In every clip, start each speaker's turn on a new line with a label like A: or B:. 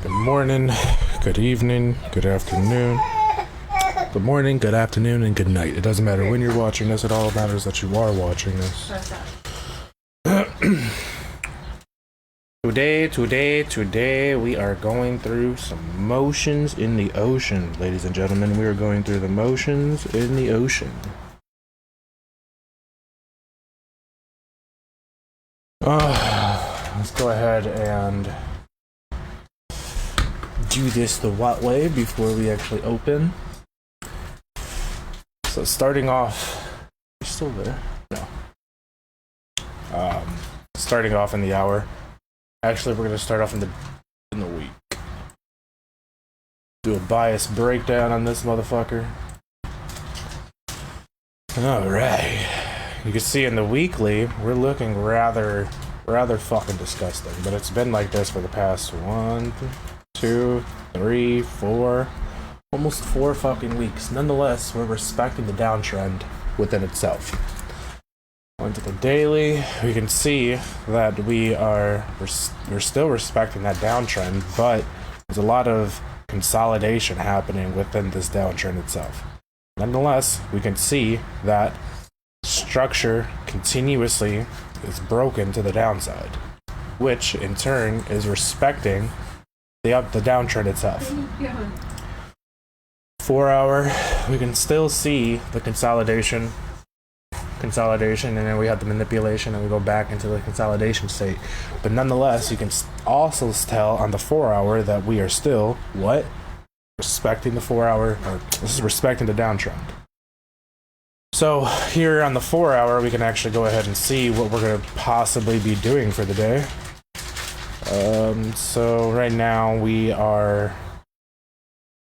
A: Good morning, good evening, good afternoon. Good morning, good afternoon, and good night. It doesn't matter when you're watching this, it all matters that you are watching this. Today, we are going through some motions in the ocean, ladies and gentlemen. We are going through the motions in the ocean. Let's go ahead and do this the what way before we actually open. So starting off, you're still there? No. Starting off in the hour. Actually, we're gonna start off in the week. Do a bias breakdown on this motherfucker. All right. You can see in the weekly, we're looking rather fucking disgusting. But it's been like this for the past 1, 2, 3, 4, almost 4 fucking weeks. Nonetheless, we're respecting the downtrend within itself. Onto the daily, we can see that we're still respecting that downtrend, but there's a lot of consolidation happening within this downtrend itself. Nonetheless, we can see that structure continuously is broken to the downside, which in turn is respecting the downtrend itself. 4 hour, we can still see the consolidation, and then we have the manipulation, and we go back into the consolidation state. But nonetheless, you can also tell on the 4 hour that we are still respecting the 4 hour, or this is respecting the downtrend. So here on the 4 hour, we can actually go ahead and see what we're going to possibly be doing for the day. So right now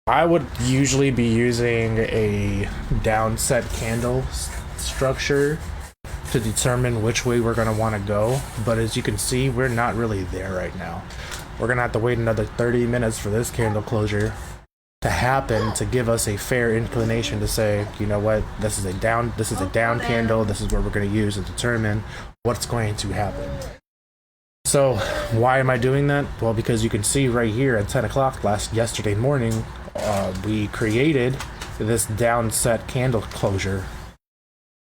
A: I would usually be using a downset candle structure to determine which way we're going to want to go. But as you can see, we're not really there right now. We're going to have to wait another 30 minutes for this candle closure to happen to give us a fair inclination to say, you know what, this is a down candle, this is what we're going to use to determine what's going to happen. So why am I doing that? Well, because you can see right here at 10 o'clock yesterday morning, we created this downset candle closure.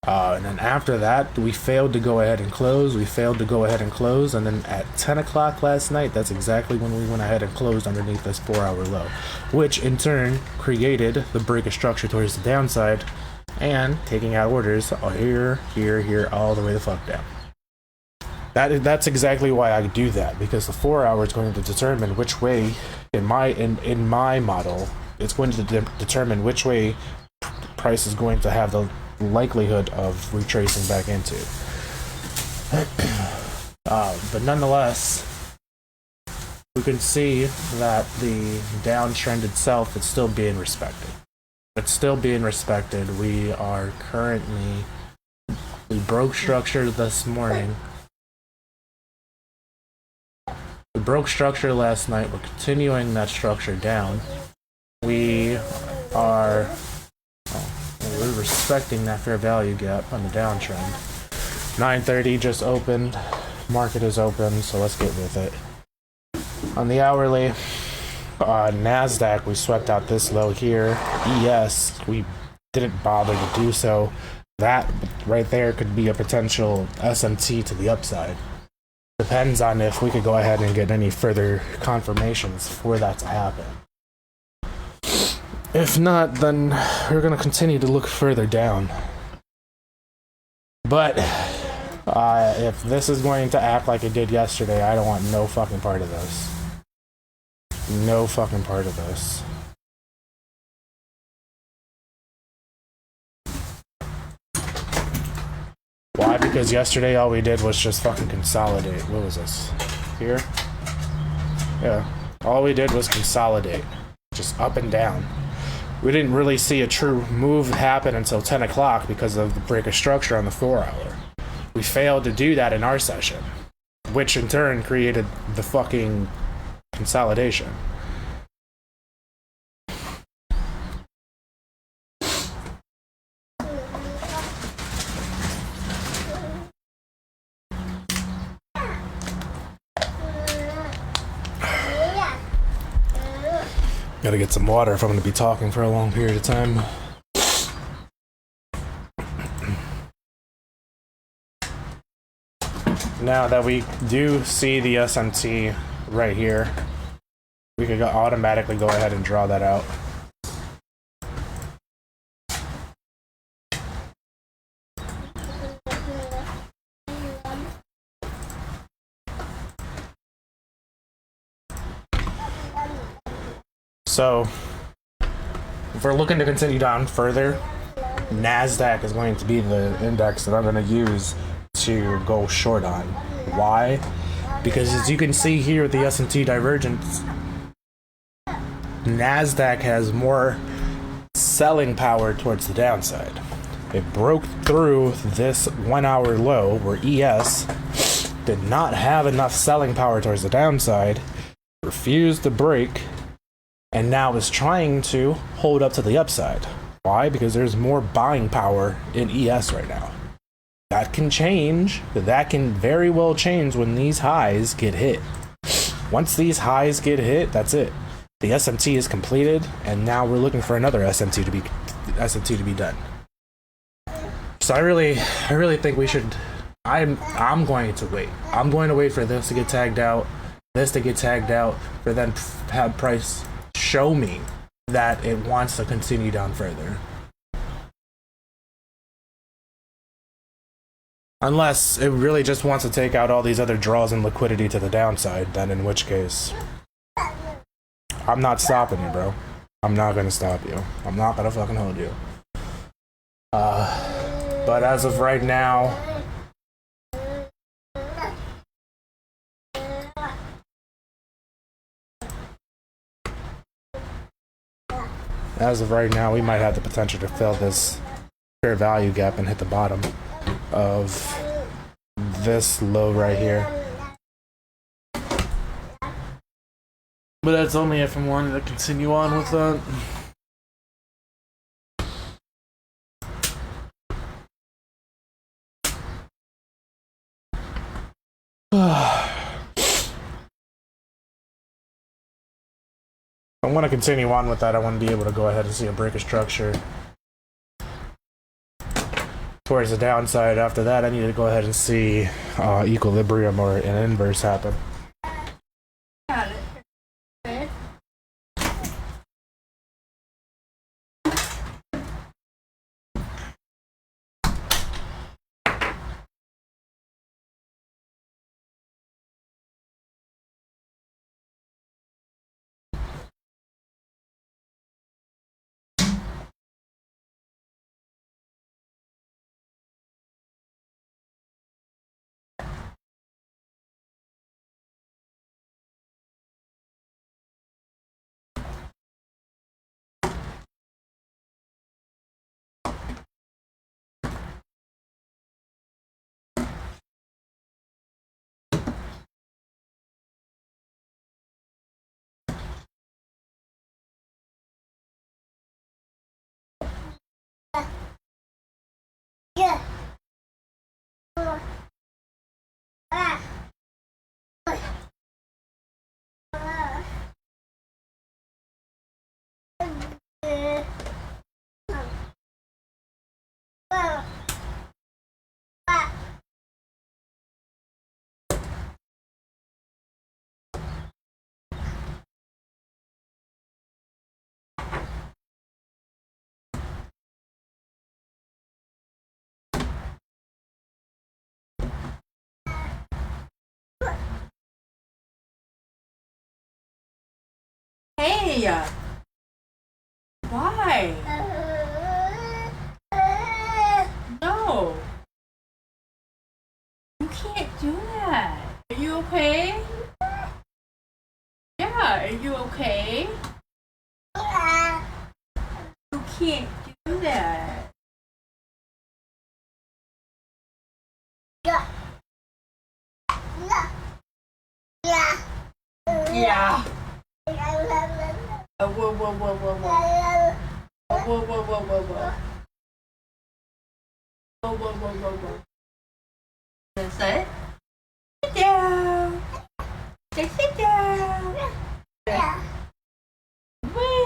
A: And then after that, we failed to go ahead and close. And then at 10 o'clock last night, that's exactly when we went ahead and closed underneath this 4 hour low, which in turn created the break of structure towards the downside and taking out orders here, all the way the fuck down. That's exactly why I do that, because the 4 hour is going to determine which way, in my model, it's going to determine which way price is going to have the likelihood of retracing back into. But nonetheless, we can see that the downtrend itself is still being respected. We are currently, we broke structure this morning. We broke structure last night. We're continuing that structure down. We're respecting that fair value gap on the downtrend. 9:30 just opened. Market is open, so let's get with it. On the hourly, NASDAQ, we swept out this low here. ES, we didn't bother to do so. That right there could be a potential SMT to the upside. Depends on if we could go ahead and get any further confirmations for that to happen. If not, then we're going to continue to look further down. But if this is going to act like it did yesterday, I don't want no fucking part of this. No fucking part of this. Why? Because yesterday all we did was just fucking consolidate. What was this? Here? Yeah. All we did was consolidate. Just up and down. We didn't really see a true move happen until 10 o'clock because of the break of structure on the 4 hour. We failed to do that in our session, which in turn created the fucking consolidation. Gotta get some water if I'm gonna be talking for a long period of time. Now that we do see the SMT right here, we can automatically go ahead and draw that out. So, if we're looking to continue down further, NASDAQ is going to be the index that I'm going to use to go short on. Why? Because as you can see here with the S&T divergence, NASDAQ has more selling power towards the downside. It broke through this 1 hour low where ES did not have enough selling power towards the downside, refused to break, and now is trying to hold up to the upside. Why? Because there's more buying power in ES right now. That can change. That can very well change when these highs get hit. Once these highs get hit, that's it. The SMT is completed, and now we're looking for another SMT to be done. So I really think we should. I'm going to wait. I'm going to wait for this to get tagged out, this to get tagged out, for then have price show me that it wants to continue down further. Unless it really just wants to take out all these other draws and liquidity to the downside, then in which case, I'm not stopping you, bro. I'm not gonna stop you. I'm not gonna fucking hold you. But as of right now, we might have the potential to fill this fair value gap and hit the bottom of this low right here. But that's only if I'm wanting to continue on with that. I want to continue on with that. I want to be able to go ahead and see a break of structure towards the downside. After that, I need to go ahead and see equilibrium or an inverse happen.
B: Hey! Why? No! You can't do that! Are you okay? Yeah, are you okay? You can't do that! Yeah! Whoa, whoa, whoa, whoa, whoa. Whoa, whoa, whoa, whoa, whoa. Whoa, whoa, whoa, whoa, whoa. Sit down. Sit down. Wait.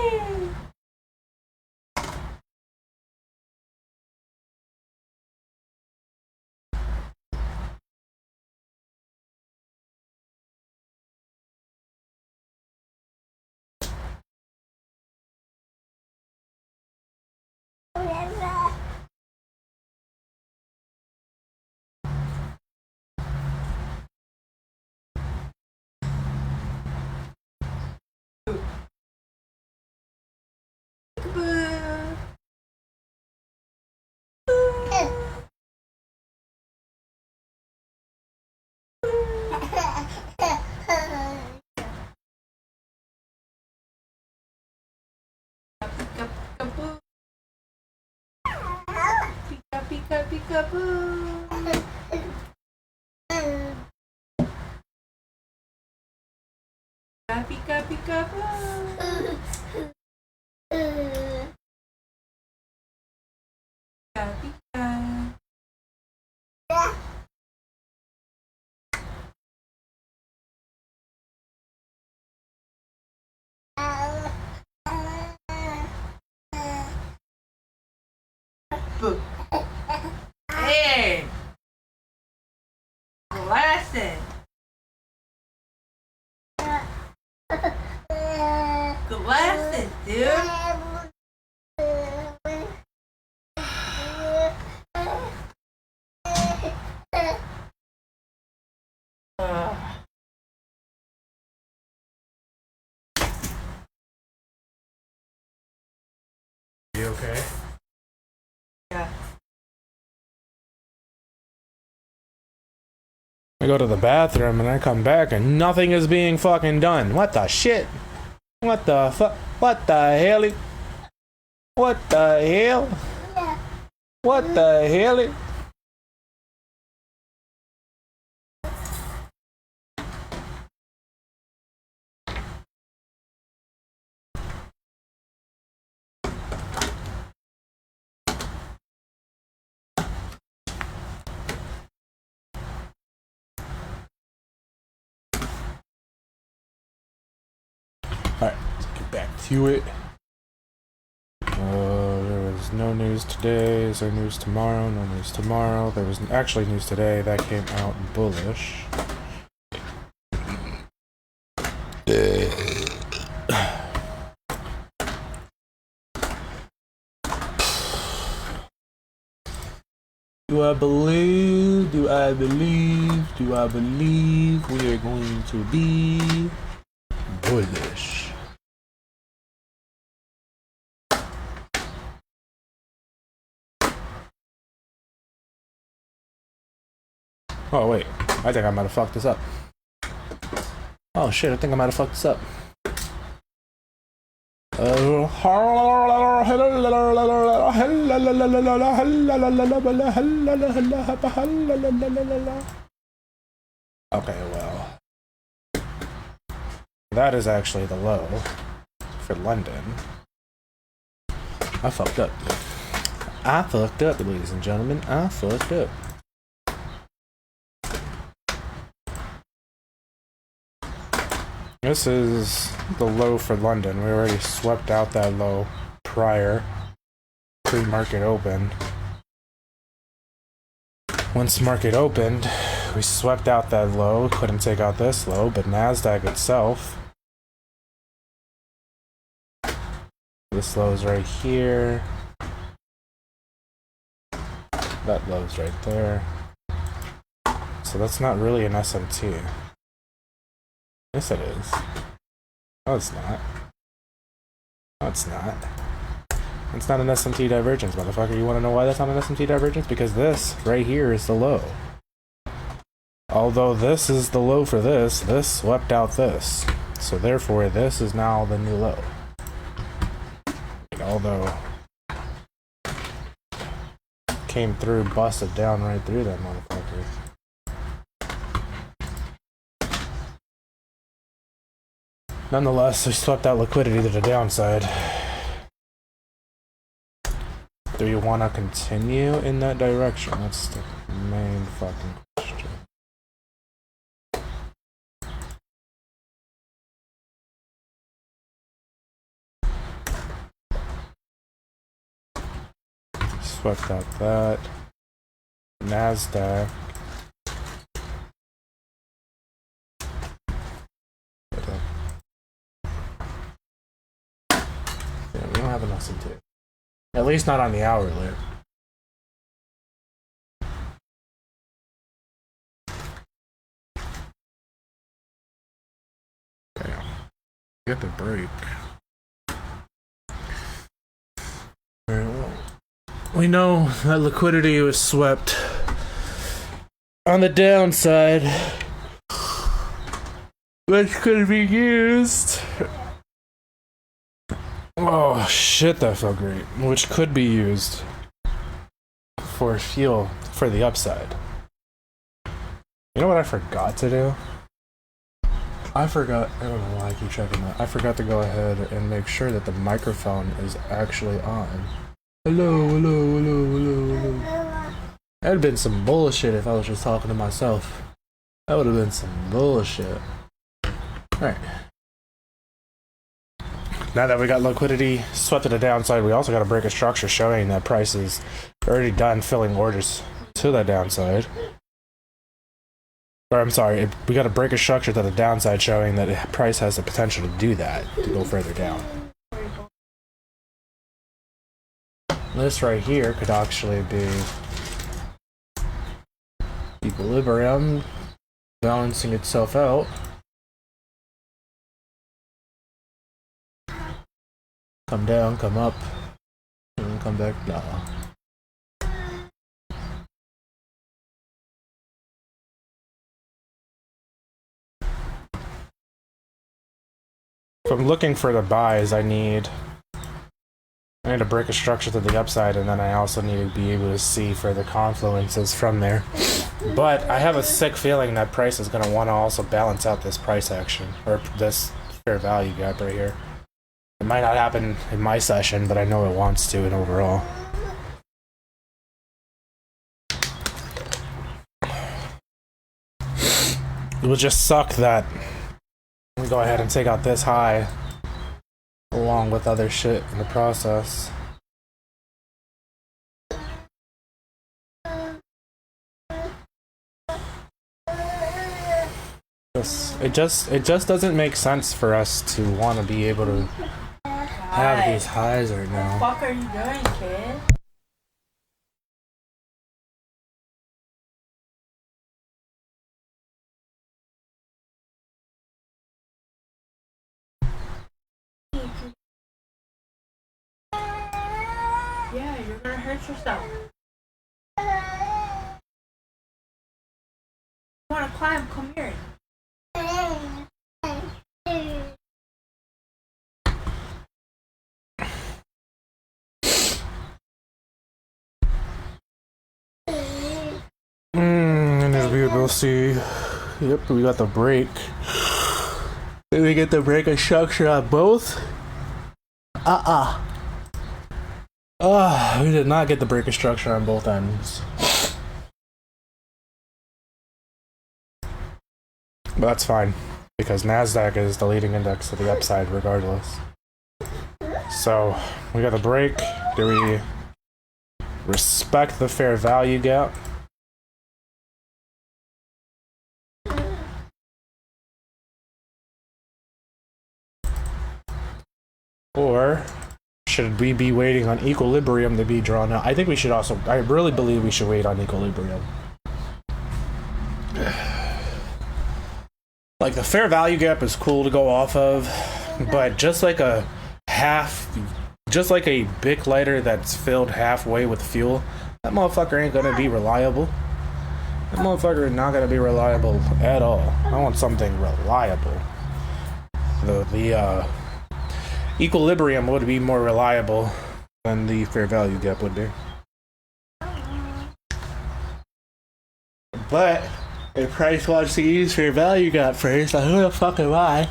B: pika pika boo. Pika pika boo. Pika pika. Boo. Hey! Glasses! Glasses, dude!
A: You okay?
B: Yeah.
A: I go to the bathroom and I come back and nothing is being fucking done. What the shit? What the fuck? What the hell? What the hell? What the hell? Alright, let's get back to it. There was no news today. Is there news tomorrow? No news tomorrow. There was actually news today that came out bullish. Do I believe we are going to be bullish? Oh wait, I think I might have fucked this up. Oh shit, I think I might have fucked this up. Okay, well, that is actually the low for London. I fucked up. I fucked up, ladies and gentlemen. I fucked up. This is the low for London. We already swept out that low prior, pre-market open. Once market opened, we swept out that low, couldn't take out this low, but NASDAQ itself, this low is right here, that low's right there, so that's not really an SMT. Yes, it is. No, it's not. No, it's not. It's not an SMT divergence, motherfucker. You want to know why that's not an SMT divergence? Because this right here is the low. Although this is the low for this, this swept out this. So therefore, this is now the new low. Although came through, busted down right through that motherfucker. Nonetheless, we swept out liquidity to the downside. Do you want to continue in that direction? That's the main fucking question. Swept out that. NASDAQ. Yeah, we don't have an S&T. At least not on the hourly. Okay. Get the break. Very well. We know that liquidity was swept on the downside, which could be used. Oh shit, that felt great. Which could be used for fuel for the upside. You know what I forgot to do? I don't know why I keep checking that. I forgot to go ahead and make sure that the microphone is actually on. Hello, hello, hello, hello, hello. That would have been some bullshit if I was just talking to myself. That would have been some bullshit. Alright. Now that we got liquidity swept to the downside, we also got to break a structure showing that price is already done filling orders to the downside. Or I'm sorry, we got to break a structure to the downside showing that price has the potential to do that, to go further down. This right here could actually be equilibrium, balancing itself out. Come down, come up, and then come back down. If I'm looking for the buys, I need to break a structure to the upside, and then I also need to be able to see further confluences from there. But I have a sick feeling that price is going to want to also balance out this price action, or this fair value gap right here. It might not happen in my session, but I know it wants to in overall. It would just suck that we go ahead and take out this high along with other shit in the process. It just doesn't make sense for us to want to be able to have these highs right now.
B: What the fuck are you doing, kid? Yeah, you're gonna hurt yourself. You wanna climb? Come here.
A: And as we will see, yep, we got the break. Did we get the break of structure on both? We did not get the break of structure on both ends. But that's fine, because NASDAQ is the leading index to the upside regardless. So, we got the break. Do we respect the fair value gap? Or should we be waiting on equilibrium to be drawn out? I think we should also, I really believe we should wait on equilibrium. Like, the fair value gap is cool to go off of, but just like a Bic lighter that's filled halfway with fuel, that motherfucker ain't gonna be reliable. That motherfucker is not gonna be reliable at all. I want something reliable. The equilibrium would be more reliable than the fair value gap would be. But if price wants to use fair value gap first, who the fuck am I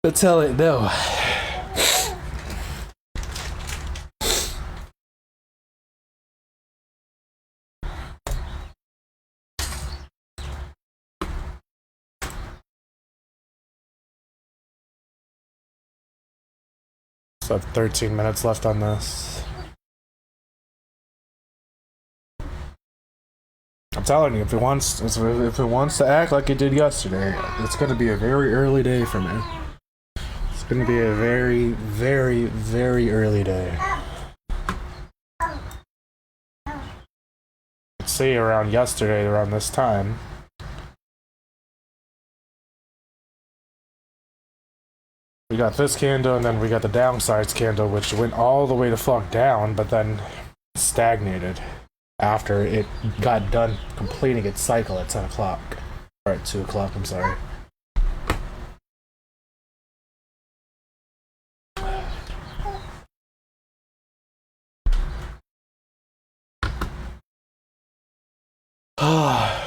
A: to tell it no? So I have 13 minutes left on this. I'm telling you, if it wants to act like it did yesterday, it's going to be a very early day for me. It's going to be a very, very, very early day. Let's see, around yesterday, around this time. We got this candle, and then we got the downsides candle, which went all the way the fuck down, but then stagnated after it got done completing its cycle at 10 o'clock. Or at 2 o'clock, I'm sorry. Gotta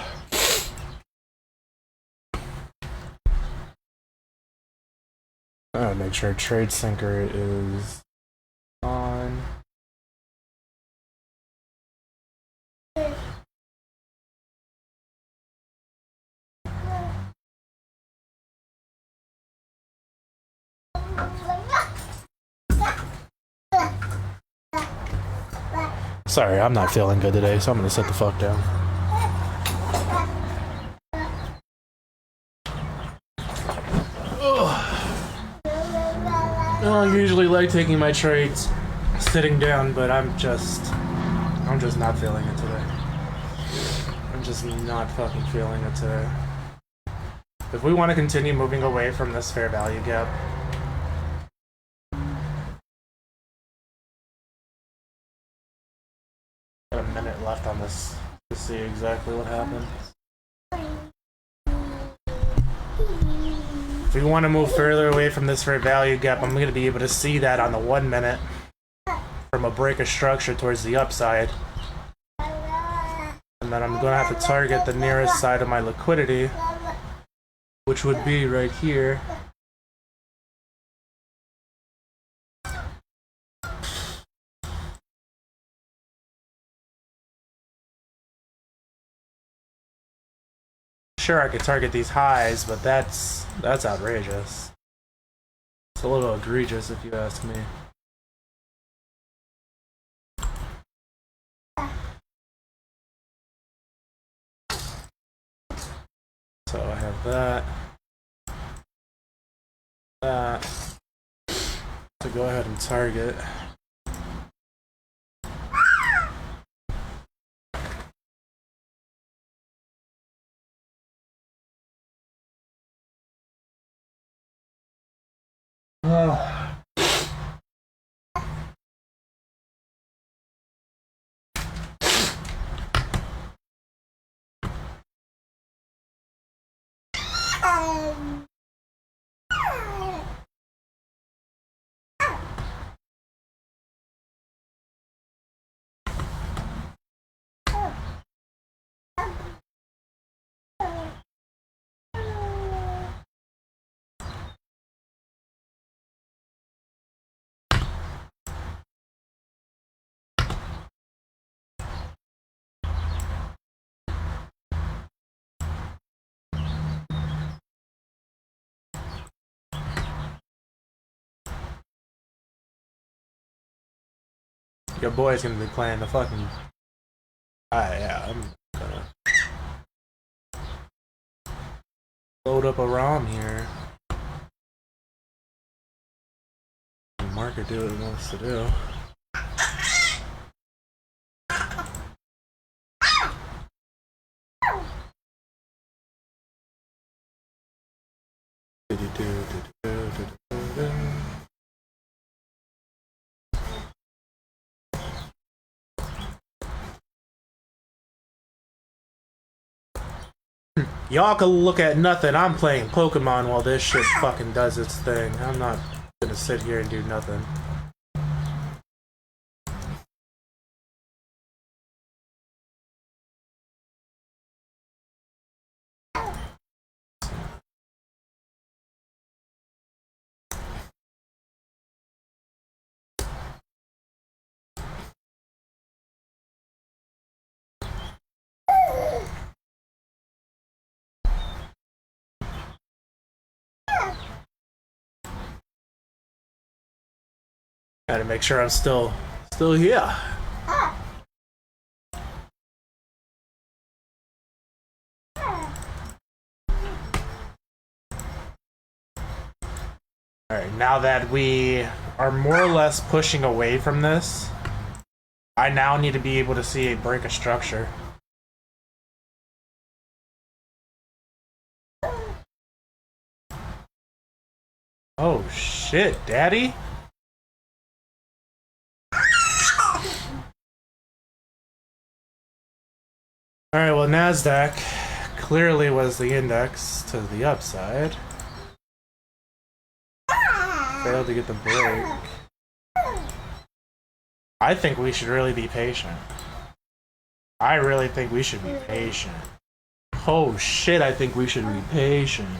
A: make sure trade sinker is on. Sorry, I'm not feeling good today, so I'm gonna sit the fuck down. I usually like taking my trades sitting down, but I'm just not feeling it today. I'm just not fucking feeling it today. If we want to continue moving away from this fair value gap, got a minute left on this to see exactly what happens. If we want to move further away from this fair value gap, I'm going to be able to see that on the 1 minute from a break of structure towards the upside. And then I'm going to have to target the nearest side of my liquidity, which would be right here. Sure, I could target these highs, but that's outrageous. It's a little egregious if you ask me. So I have that to go ahead and target. Your boy's gonna be playing the fucking. Yeah, I'm gonna load up a ROM here. Market do what it wants to do. Y'all can look at nothing. I'm playing Pokemon while this shit fucking does its thing. I'm not gonna sit here and do nothing. Gotta make sure I'm still here. Alright, now that we are more or less pushing away from this, I now need to be able to see a break of structure. Oh shit, daddy? Alright, well, NASDAQ clearly was the index to the upside. Failed to get the break. I think we should really be patient. I really think we should be patient. Oh shit, I think we should be patient.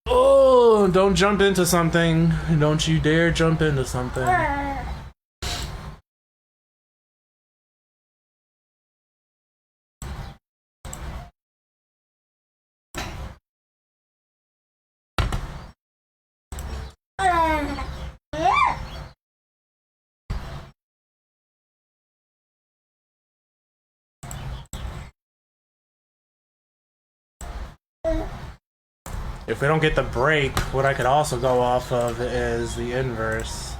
A: Oh, don't jump into something. Don't you dare jump into something. If we don't get the break, what I could also go off of is the inverse.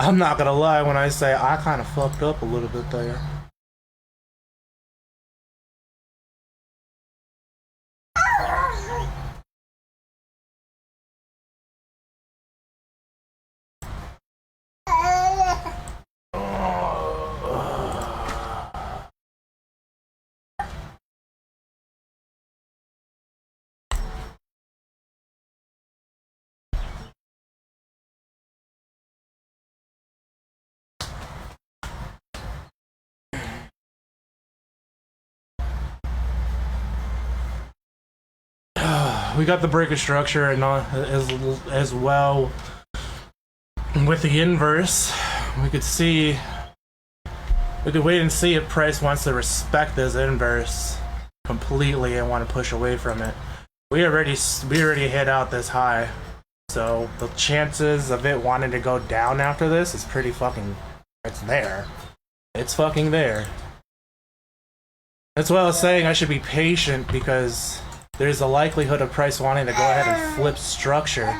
A: I'm not gonna lie when I say I kind of fucked up a little bit there. We got the breakage structure and as well with the inverse. We could wait and see if price wants to respect this inverse completely and want to push away from it. We already hit out this high, so the chances of it wanting to go down after this is pretty fucking. It's there. It's fucking there. That's why I was saying I should be patient because there's a likelihood of price wanting to go ahead and flip structure.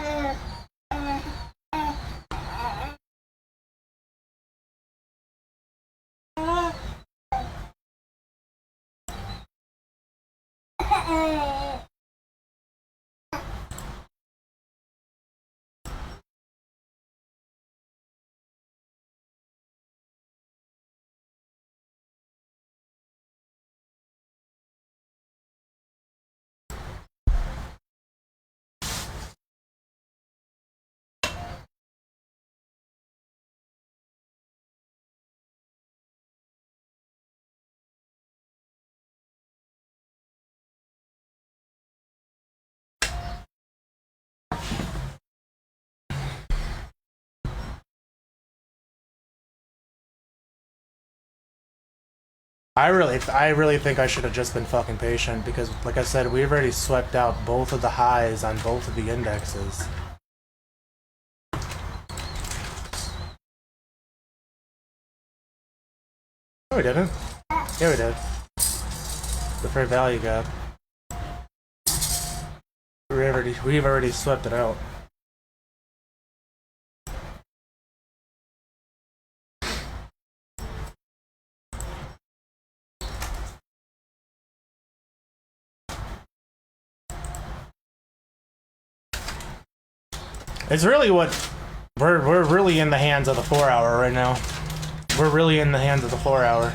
A: I really think I should have just been fucking patient because, like I said, we've already swept out both of the highs on both of the indexes. No, we didn't. Yeah, we did. The fair value gap. We've already swept it out. It's really what we're really in the hands of the 4 hour right now. We're really in the hands of the 4 hour.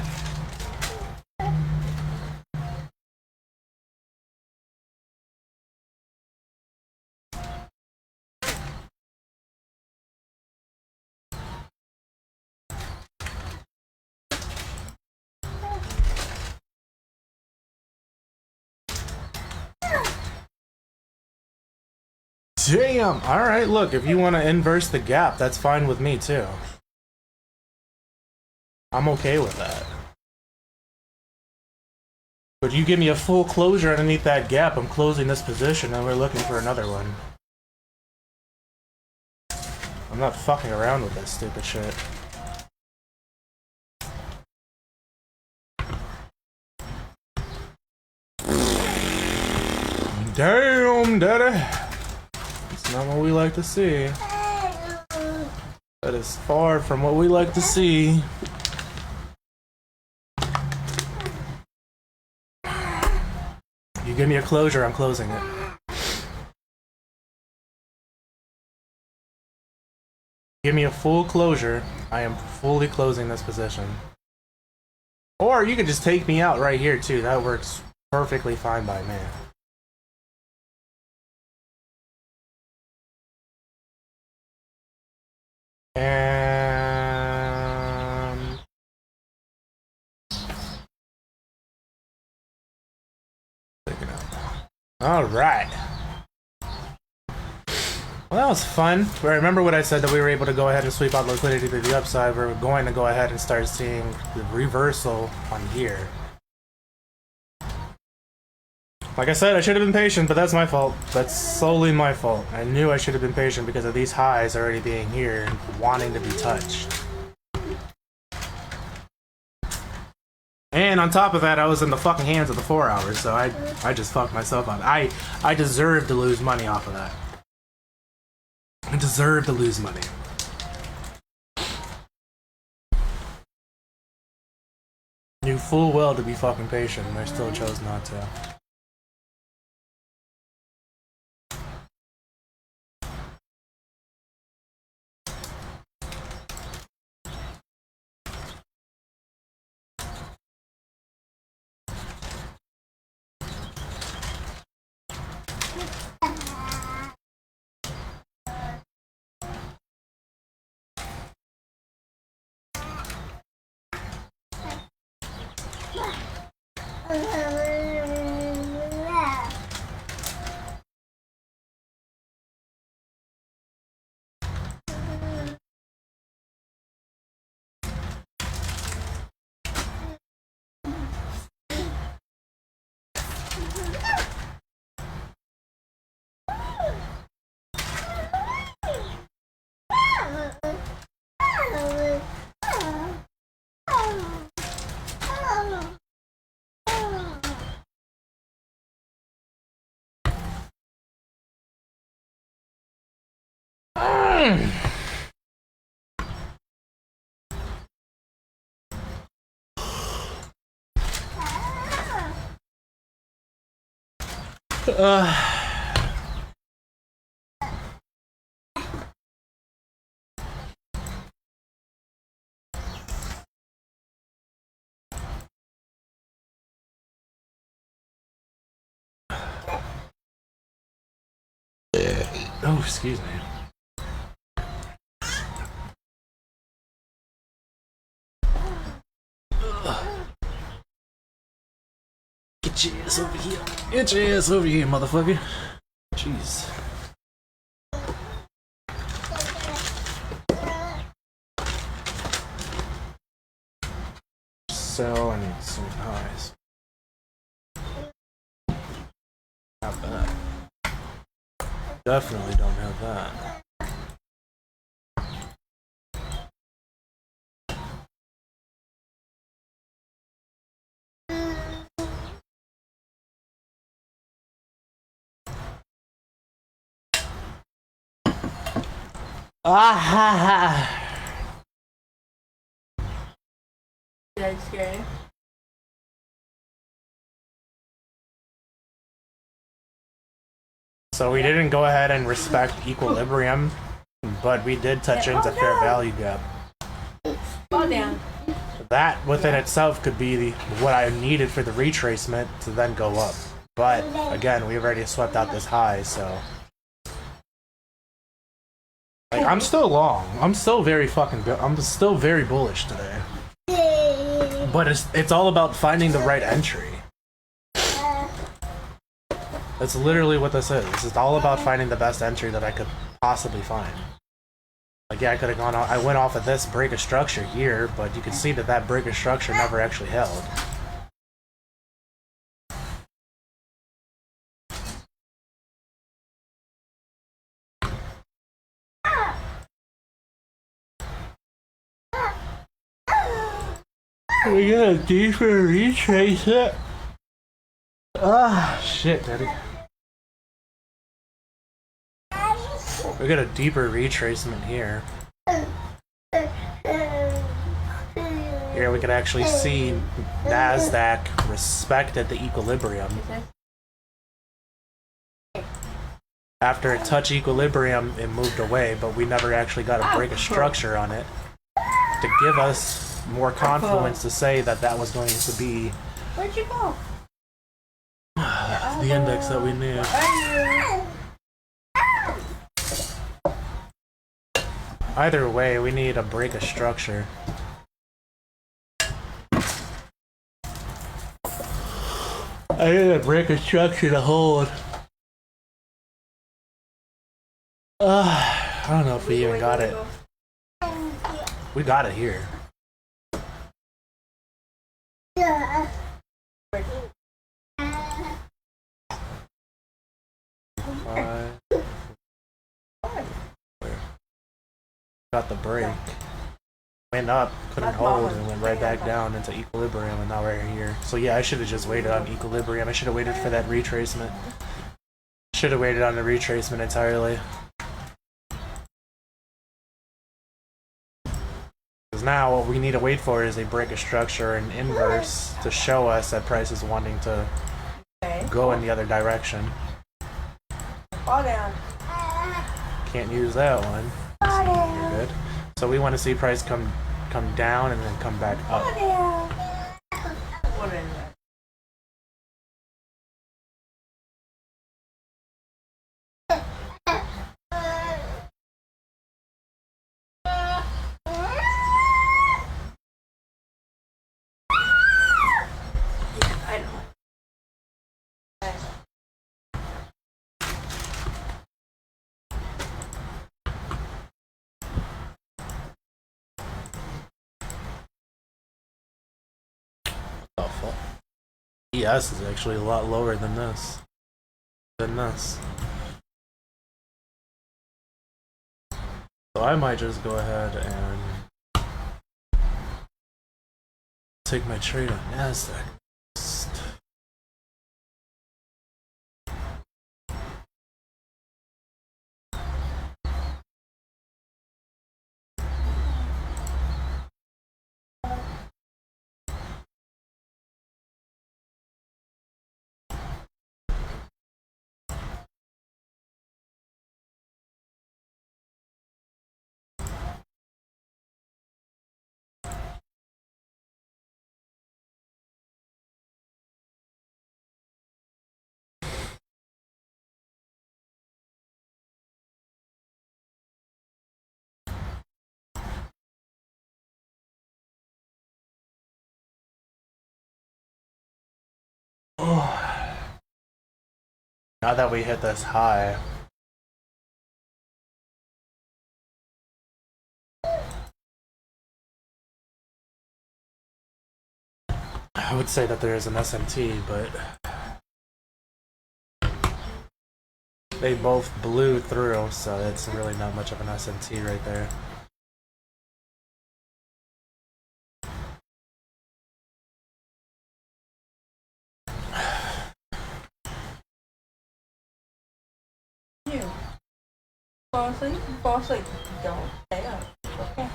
A: Damn! Alright, look, if you want to inverse the gap, that's fine with me too. I'm okay with that. But you give me a full closure underneath that gap, I'm closing this position and we're looking for another one. I'm not fucking around with this stupid shit. Damn, daddy! It's not what we like to see. That is far from what we like to see. You give me a closure, I'm closing it. Give me a full closure, I am fully closing this position. Or you could just take me out right here too, that works perfectly fine by me. And all right. Well, that was fun. Remember what I said, that we were able to go ahead and sweep out liquidity to the upside. We're going to go ahead and start seeing the reversal on here. Like I said, I should have been patient, but that's my fault. That's solely my fault. I knew I should have been patient because of these highs already being here and wanting to be touched. And on top of that, I was in the fucking hands of the 4 hours, so I just fucked myself up. I deserve to lose money off of that. I deserve to lose money. Knew full well to be fucking patient, and I still chose not to. Oh, excuse me. Get your ass over here. Get your ass over here, motherfucker. Jeez. So I need some highs. Not bad. Definitely don't have that. Ah ha ha.
B: That's scary.
A: So we didn't go ahead and respect equilibrium, but we did touch into fair value gap.
B: Fall down.
A: That within itself could be what I needed for the retracement to then go up. But again, we've already swept out this high, so like I'm still long. I'm still very bullish today. But it's all about finding the right entry. That's literally what this is. This is all about finding the best entry that I could possibly find. Like, yeah, I could have gone off, I went off of this break of structure here, but you can see that that break of structure never actually held. We got a deeper retrace it. Ah, shit, Daddy. We got a deeper retracement here. Here we can actually see NASDAQ respected the equilibrium. After it touched equilibrium, it moved away, but we never actually got a break of structure on it to give us more confluence to say that that was going to be
B: Where'd you go?
A: the index that we knew. Either way, we need a break of structure. I need a break of structure to hold. I don't know if we even got it. We got it here. Got the break. Went up, couldn't hold, and went right back down into equilibrium, and now we're here. So yeah, I should have just waited on equilibrium. I should have waited for that retracement. Should have waited on the retracement entirely. Because now what we need to wait for is a break of structure and inverse to show us that price is wanting to go in the other direction.
B: Fall down.
A: Can't use that one. You're good. So we want to see price come down and then come back up.
B: I know.
A: Oh, fuck. ES is actually a lot lower than this. So I might just go ahead and take my trade on NASDAQ. Oh. Now that we hit this high, I would say that there is an SMT, but they both blew through, so it's really not much of an SMT right there.
B: Fall asleep? Fall asleep. Don't stay up. Okay.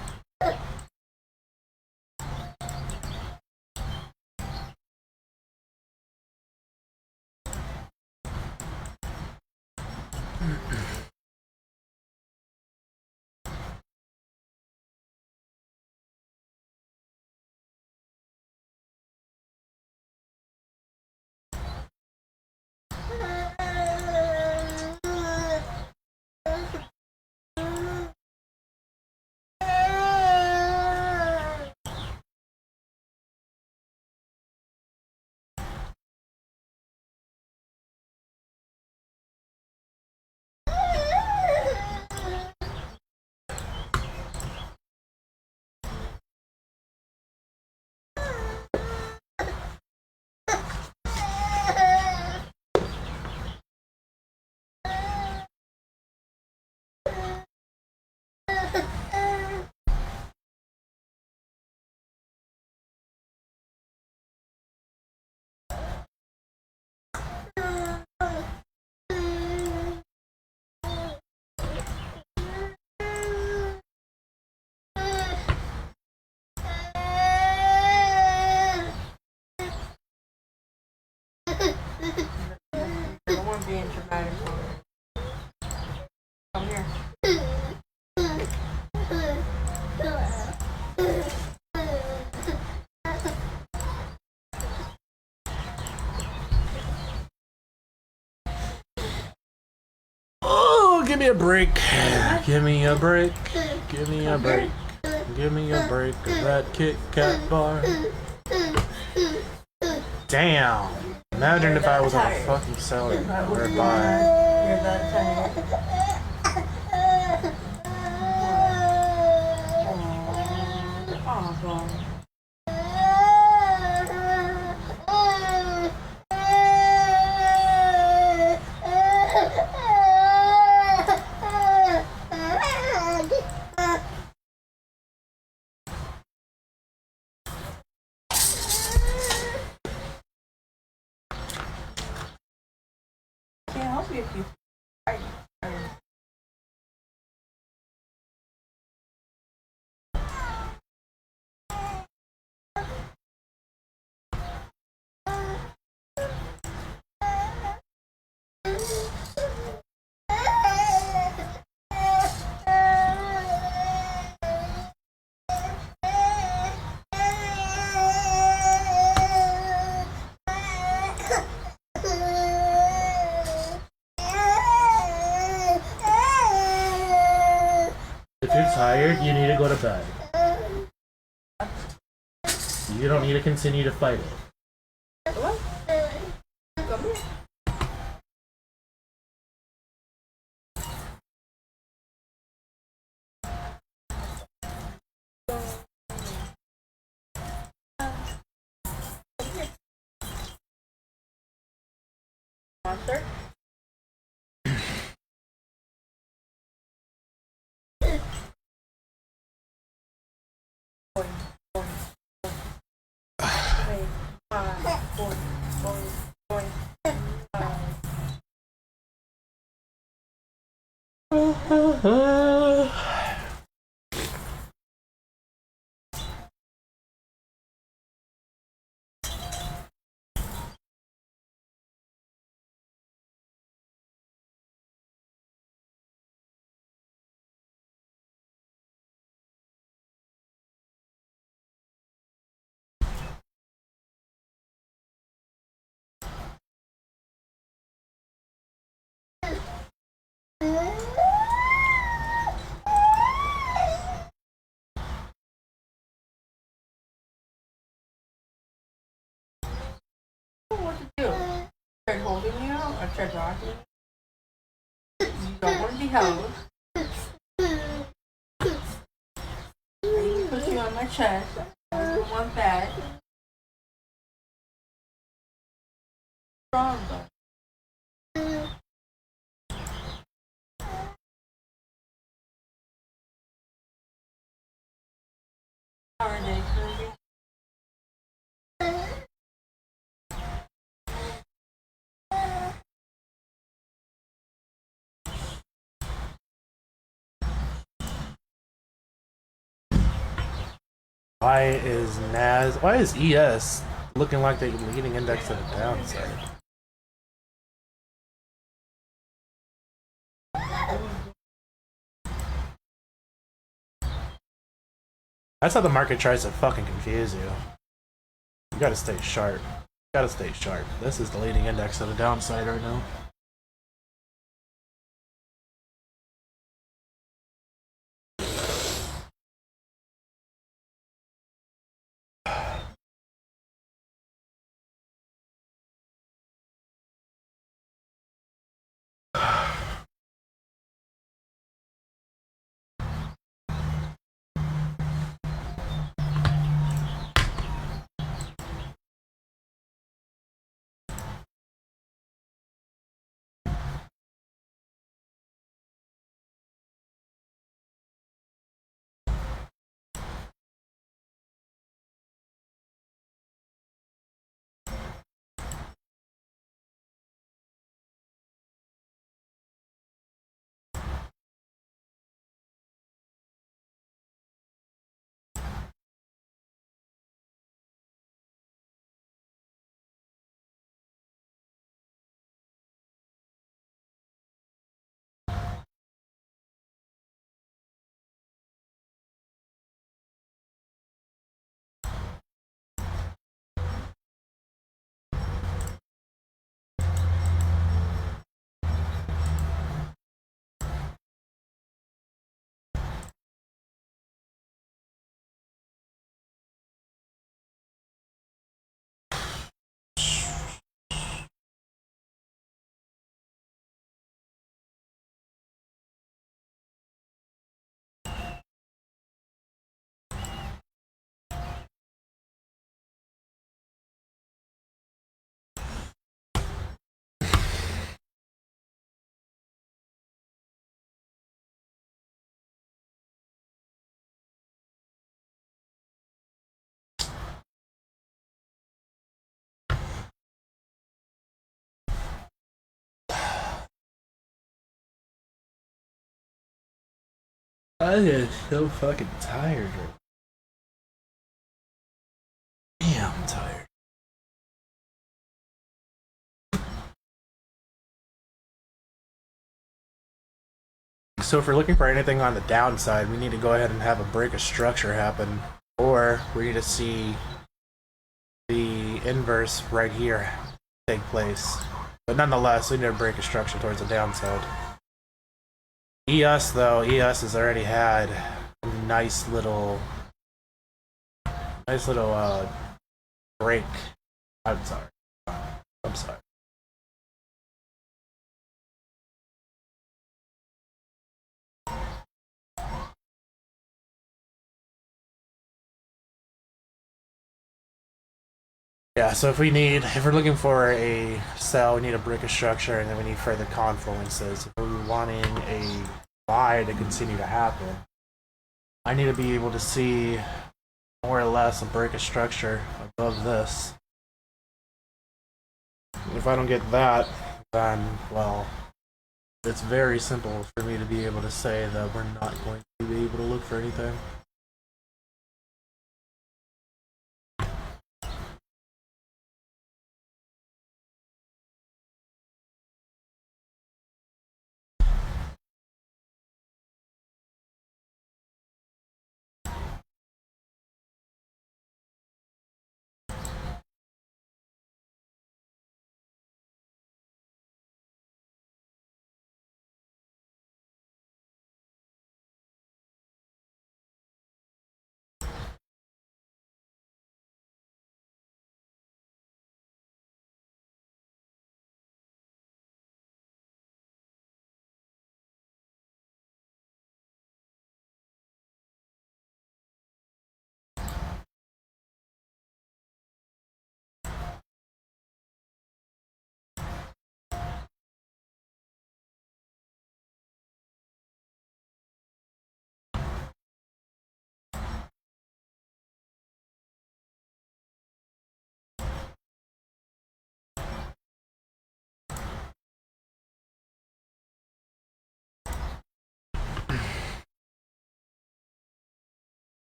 B: here.
A: Oh, give me a break. Give me a break. Give me a break. Give me a break of that Kit Kat bar. Damn. Imagine if I was on a fucking salary whereby.
B: You're that tired. Awesome. Can't help you if you tired.
A: If you're tired, you need to go to bed. You don't need to continue to fight it.
B: What? Come here. Monster? What to do? Tried holding you or tried rocking you? You don't want to be held. I even put you on my chest. I don't want that. Strong though. Hard day, Kirby.
A: Why is ES looking like the leading index to the downside? That's how the market tries to fucking confuse you. You gotta stay sharp. You gotta stay sharp. This is the leading index to the downside right now. is so fucking tired. Damn, I'm tired. So if we're looking for anything on the downside, we need to go ahead and have a break of structure happen, or we need to see the inverse right here take place. But nonetheless, we need to break a structure towards the downside. EOS though, EOS has already had a nice little break. I'm sorry. I'm sorry. Yeah, so if we're looking for a cell, we need a brick of structure, and then we need further confluences. If we're wanting a buy to continue to happen, I need to be able to see more or less a brick of structure above this. If I don't get that, then, well, it's very simple for me to be able to say that we're not going to be able to look for anything.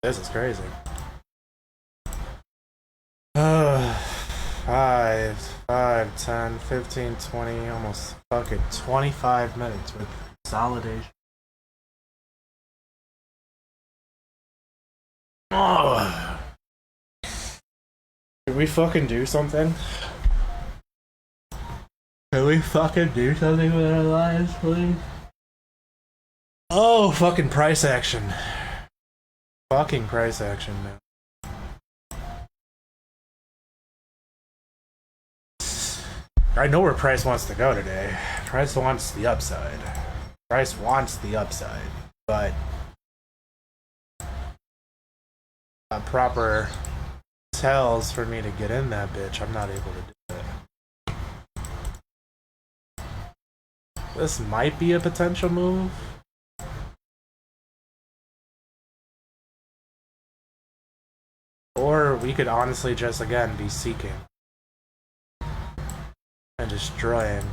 A: This is crazy. 5, 10, 15, 20, almost fucking 25 minutes with consolidation. Oh. Can we fucking do something? Can we fucking do something with our lives, please? Oh, fucking price action. Fucking price action, man. I know where Price wants to go today. Price wants the upside. Price wants the upside, but proper tells for me to get in that bitch, I'm not able to do it. This might be a potential move. Or we could honestly just, again, be seeking and destroying.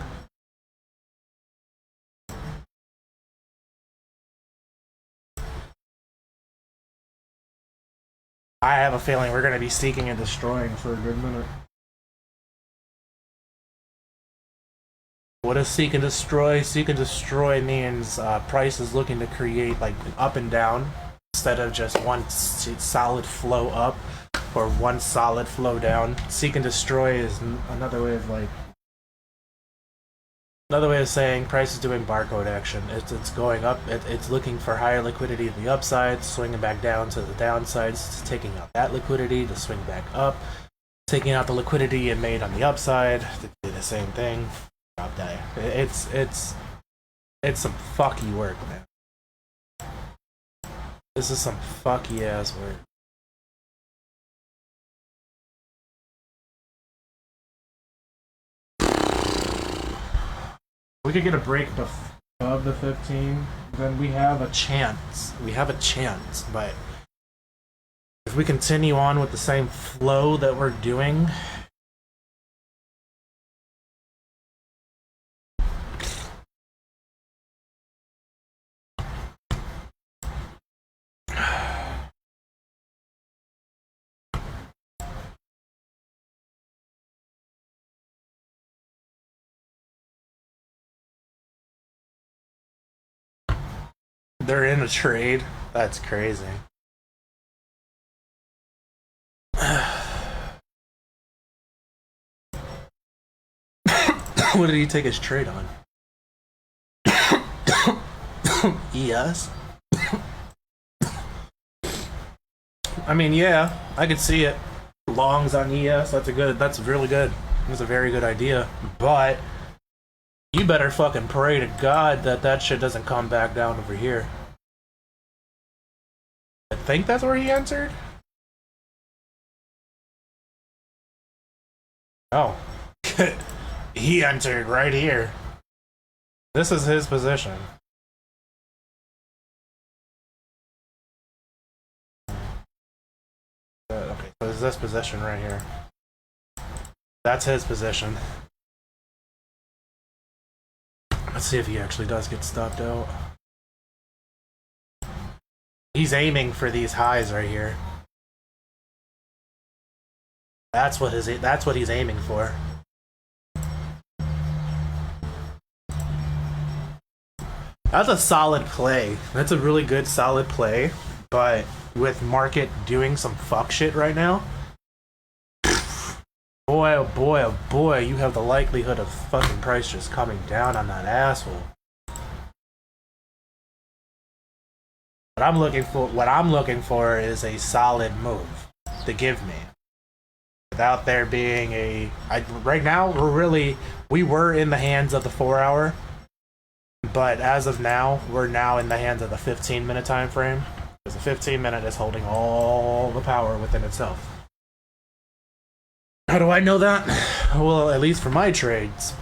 A: I have a feeling we're going to be seeking and destroying for a good minute. What does seek and destroy? Seek and destroy means Price is looking to create like up and down instead of just one solid flow up or one solid flow down. Seek and destroy is another way of saying Price is doing barcode action. It's going up. It's looking for higher liquidity to the upside, swinging back down to the downsides, taking out that liquidity to swing back up, taking out the liquidity it made on the upside to do the same thing. Drop that. It's some fucky work, man. This is some fucky ass work. We could get a break above the 15, then we have a chance. We have a chance, but if we continue on with the same flow that we're doing, they're in a trade. That's crazy. What did he take his trade on? ES? I mean, yeah, I could see it. Longs on ES, that's really good. That's a very good idea. But you better fucking pray to God that shit doesn't come back down over here. I think that's where he entered? Oh. He entered right here. This is his position. Okay, so it's this position right here. That's his position. Let's see if he actually does get stopped out. He's aiming for these highs right here. That's what he's aiming for. That's a solid play. That's a really good solid play, but with market doing some fuck shit right now, boy, oh boy, oh boy, you have the likelihood of fucking Price just coming down on that asshole. What I'm looking for is a solid move to give me. Without there being right now, we were in the hands of the 4 hour, but as of now, we're now in the hands of the 15-minute time frame. Because the 15-minute is holding all the power within itself. How do I know that? Well, at least for my trades,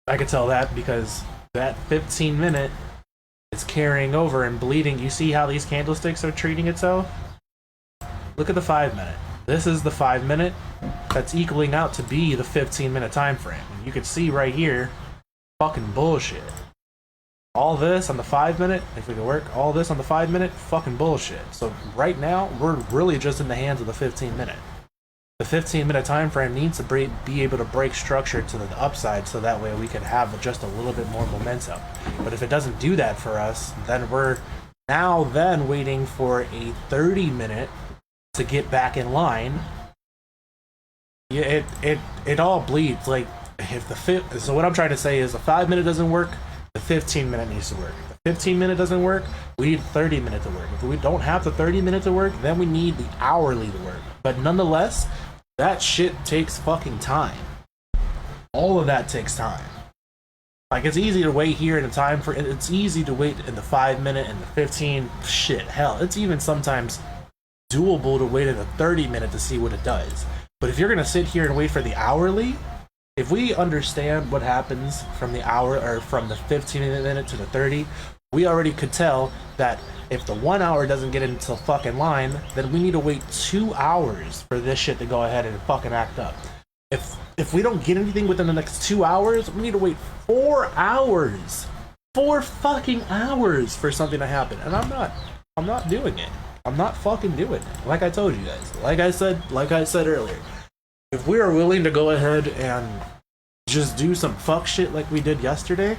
A: I could tell that because that 15-minute is carrying over and bleeding. You see how these candlesticks are treating itself? Look at the 5-minute. This is the 5-minute that's equaling out to be the 15-minute time frame. And you can see right here, fucking bullshit. All this on the 5 minute, if we can work all this on the 5 minute, fucking bullshit. So right now, we're really just in the hands of the 15 minute. The 15-minute time frame needs to be able to break structure to the upside so that way we can have just a little bit more momentum. But if it doesn't do that for us, then we're now then waiting for a 30-minute to get back in line. Yeah, it all bleeds. Like, if so what I'm trying to say is the 5 minute doesn't work, the 15-minute needs to work. If the 15-minute doesn't work, we need 30-minute to work. If we don't have the 30-minute to work, then we need the hourly to work. But nonetheless, that shit takes fucking time. All of that takes time. Like, it's easy to wait here in the time for it's easy to wait in the 5 minute and the 15. Shit, hell, it's even sometimes doable to wait in the 30-minute to see what it does. But if you're gonna sit here and wait for the hourly, if we understand what happens from the hour or from the 15-minute to the 30, we already could tell that if the 1 hour doesn't get into fucking line, then we need to wait 2 hours for this shit to go ahead and fucking act up. If we don't get anything within the next 2 hours, we need to wait 4 hours. 4 fucking hours for something to happen. And I'm not doing it. I'm not fucking doing it. Like I told you guys. Like I said earlier. If we are willing to go ahead and just do some fuck shit like we did yesterday,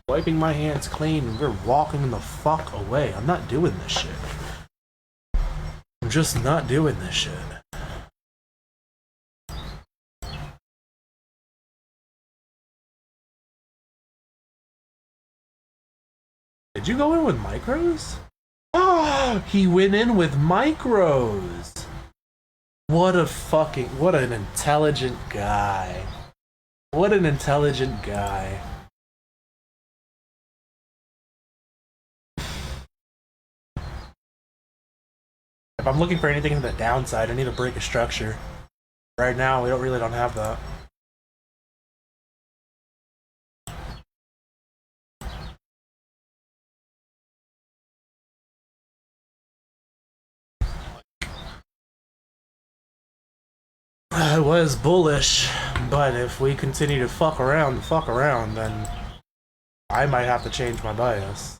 A: wiping my hands clean, we're walking the fuck away. I'm not doing this shit. I'm just not doing this shit. Did you go in with micros? Oh, he went in with micros. What an intelligent guy. What an intelligent guy. If I'm looking for anything in the downside, I need to break a structure. Right now, we don't have that. I was bullish, but if we continue to fuck around, then I might have to change my bias.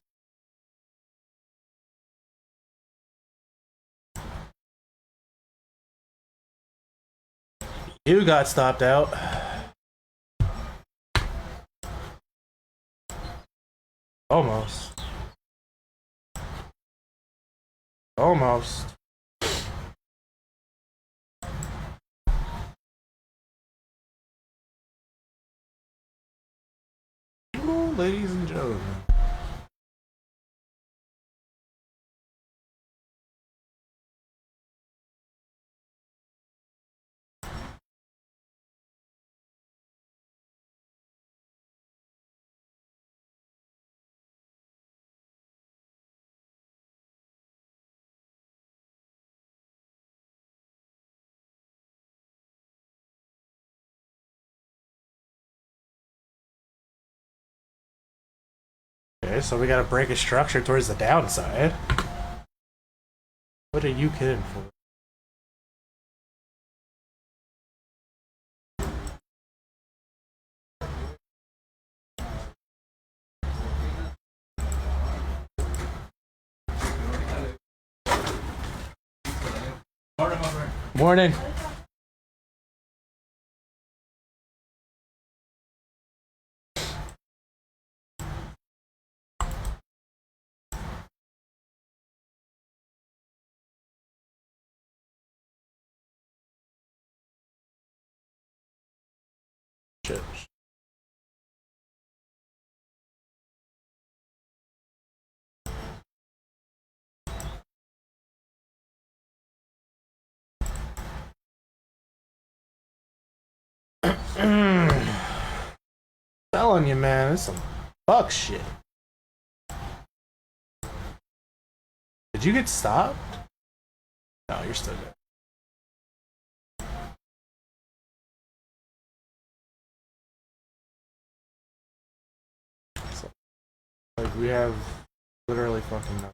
A: You got stopped out. Almost. Almost. Ladies and gentlemen. Okay, so we gotta break a structure towards the downside. What are you kidding for? Morning. Shit. Telling you, man, it's some fuck shit. Did you get stopped? No, you're still good. So, like, we have literally fucking nothing.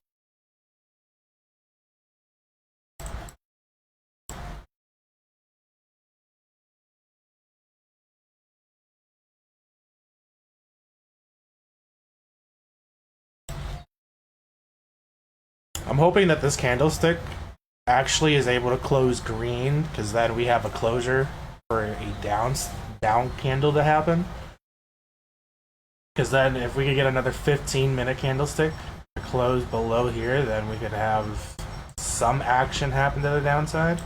A: I'm hoping that this candlestick actually is able to close green, because then we have a closure for a down candle to happen. Because then if we could get another 15-minute candlestick to close below here, then we could have some action happen to the downside.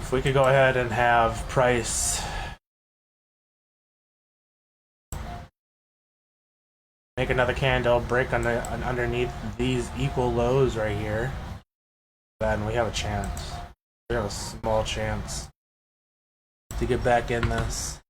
A: If we could go ahead and have price make another candle, break underneath these equal lows right here, then we have a chance. We have a small chance to get back in this.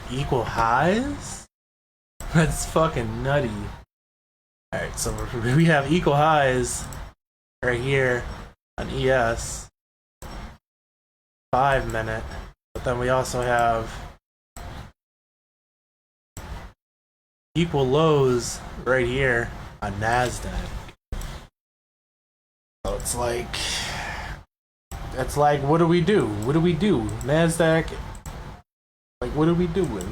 A: Equal highs? That's fucking nutty. Alright, so we have equal highs right here on ES 5-minute, but then we also have equal lows right here on NASDAQ. So it's like, what do we do? What do we do? NASDAQ, like, what are we doing?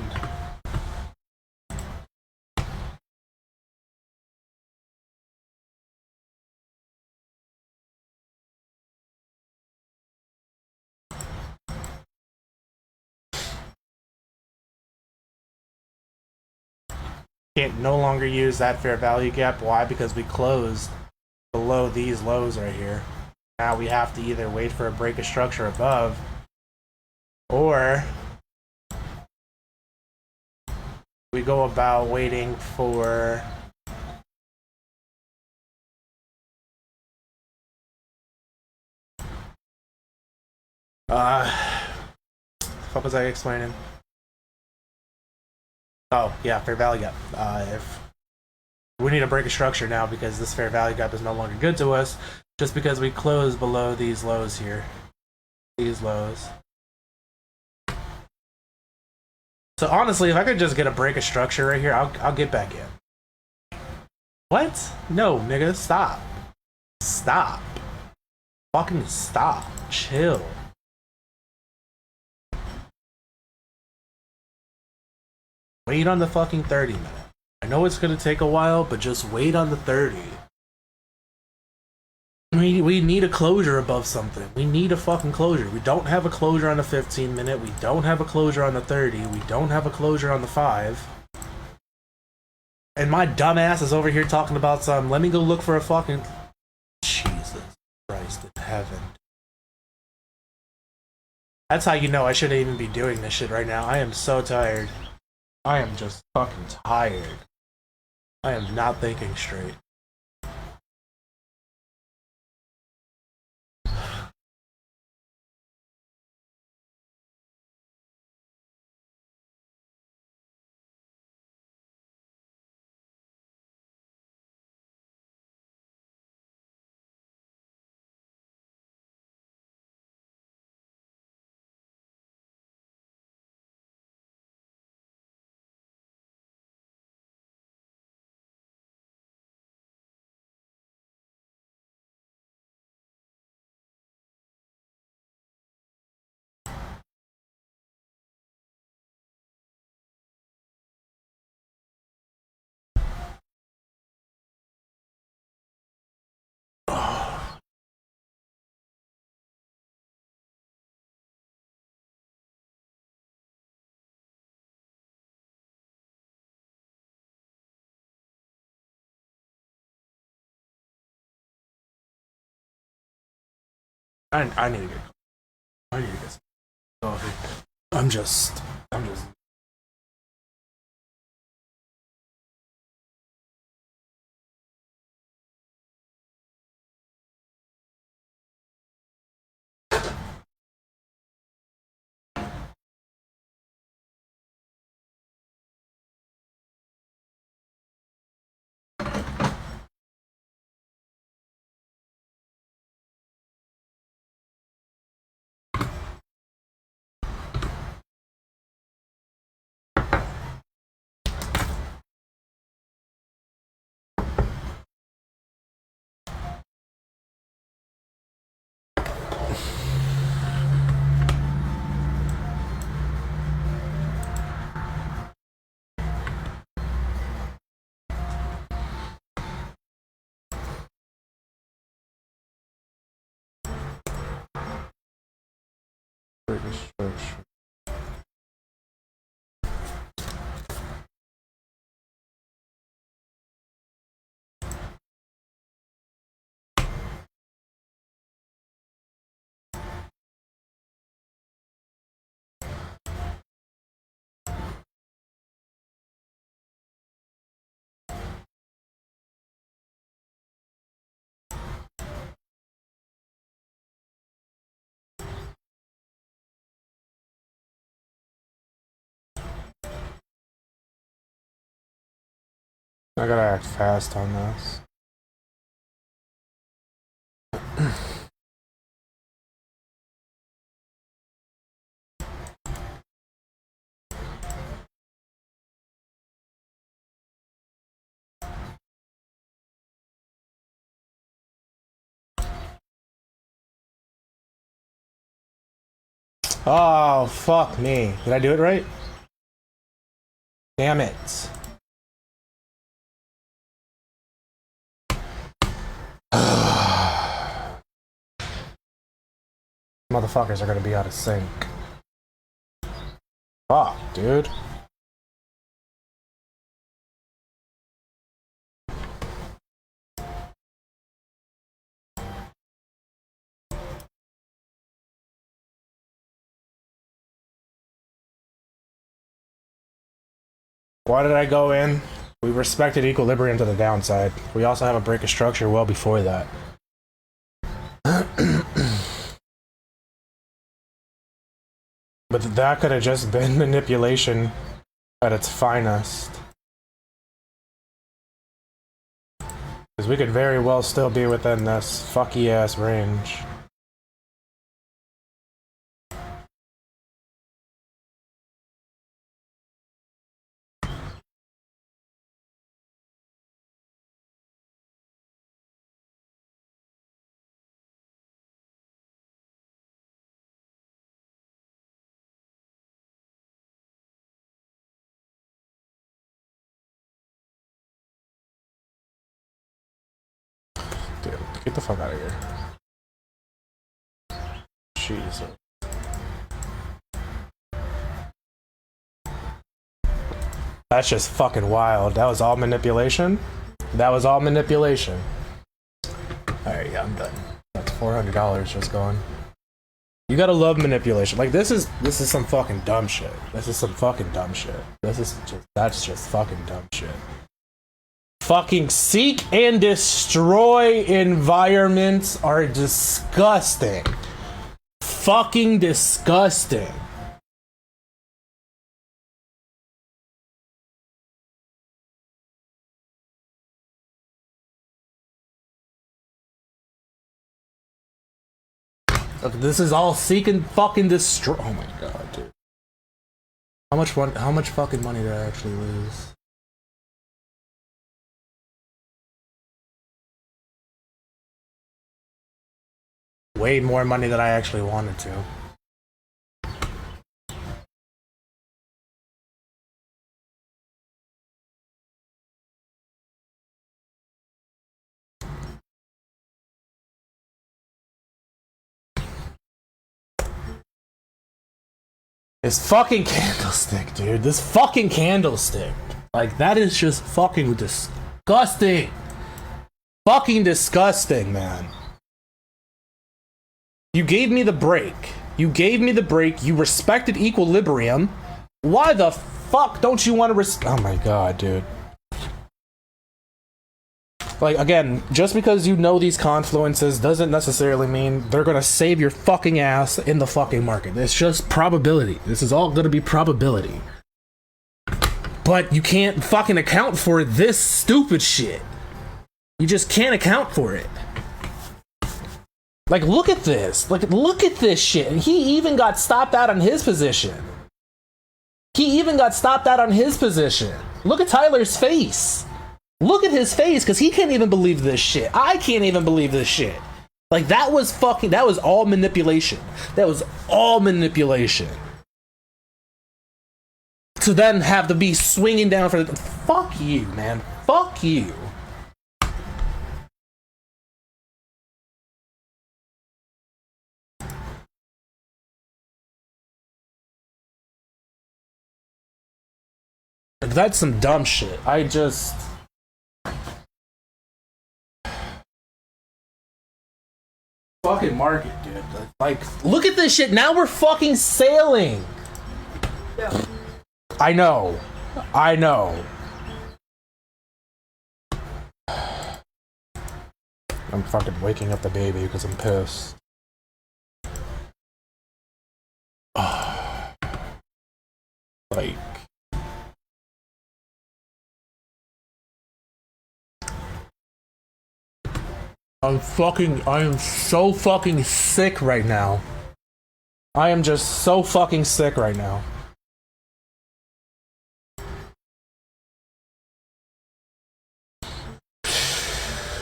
A: Can't no longer use that fair value gap. Why? Because we closed below these lows right here. Now we have to either wait for a break of structure above, or we go about waiting for what was I explaining? Oh yeah, fair value gap. If we need to break a structure now because this fair value gap is no longer good to us, just because we closed below these lows here, these lows. So honestly, if I could just get a break of structure right here, I'll get back in. What? No, nigga, stop. Stop. Fucking stop. Chill. Wait on the fucking 30-minute. I know it's gonna take a while, but just wait on the 30. We need a closure above something. We need a fucking closure. We don't have a closure on the 15-minute. We don't have a closure on the 30. We don't have a closure on the 5. And my dumbass is over here talking about some, let me go look for a fucking... Jesus Christ in heaven. That's how you know I shouldn't even be doing this shit right now. I am so tired. I am just fucking tired. I am not thinking straight. I need to get. I need to get some coffee. I'm just. Break a structure. I gotta act fast on this. Oh, fuck me. Did I do it right? Damn it. Motherfuckers are gonna be out of sync. Fuck, dude. Why did I go in? We respected equilibrium to the downside. We also have a break of structure well before that. But that could have just been manipulation at its finest. Because we could very well still be within this fucky ass range. Dude, get the fuck out of here. Jesus. That's just fucking wild. That was all manipulation? That was all manipulation. Alright, yeah, I'm done. That's $400 just gone. You gotta love manipulation. Like, this is some fucking dumb shit. This is some fucking dumb shit. That's just fucking dumb shit. Fucking seek and destroy environments are disgusting. Fucking disgusting. Look, this is all seek and fucking destroy. Oh my god, dude. How much fucking money did I actually lose? Way more money than I actually wanted to. This fucking candlestick, dude. This fucking candlestick. Like, that is just fucking disgusting. Fucking disgusting, man. You gave me the break. You gave me the break. You respected equilibrium. Why the fuck don't you want to oh my god, dude. Like, again, just because you know these confluences doesn't necessarily mean they're gonna save your fucking ass in the fucking market. It's just probability. This is all gonna be probability. But you can't fucking account for this stupid shit. You just can't account for it. Like, look at this. Like, look at this shit. And he even got stopped out on his position. He even got stopped out on his position. Look at Tyler's face. Look at his face, because he can't even believe this shit. I can't even believe this shit. Like, that was all manipulation. That was all manipulation. To then have to be swinging down for the... Fuck you, man. Fuck you. That's some dumb shit. I just... Fucking market, dude. Like, look at this shit. Now we're fucking sailing.
B: Yeah.
A: I know. I know. I'm fucking waking up the baby because I'm pissed. Like... I am so fucking sick right now. I am just so fucking sick right now.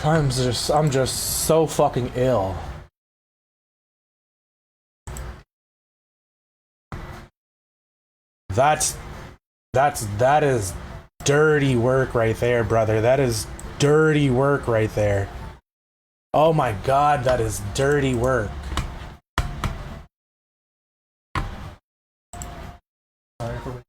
A: I'm just so fucking ill. That is dirty work right there, brother. That is dirty work right there. Oh my god, that is dirty work. Sorry for...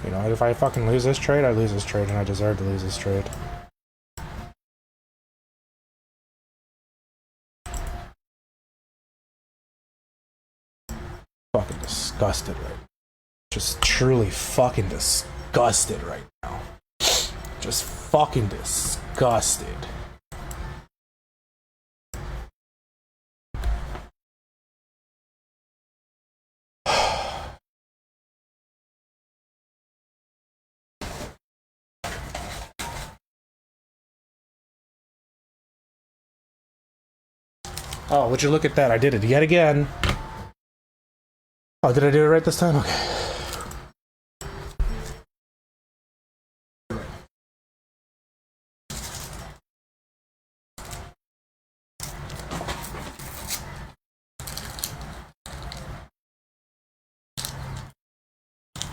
A: You know, if I fucking lose this trade, I lose this trade, and I deserve to lose this trade. Fucking disgusted right now. Just truly fucking disgusted right now. Just fucking disgusted. Oh, would you look at that? I did it yet again. Oh, did I do it right this time? Okay.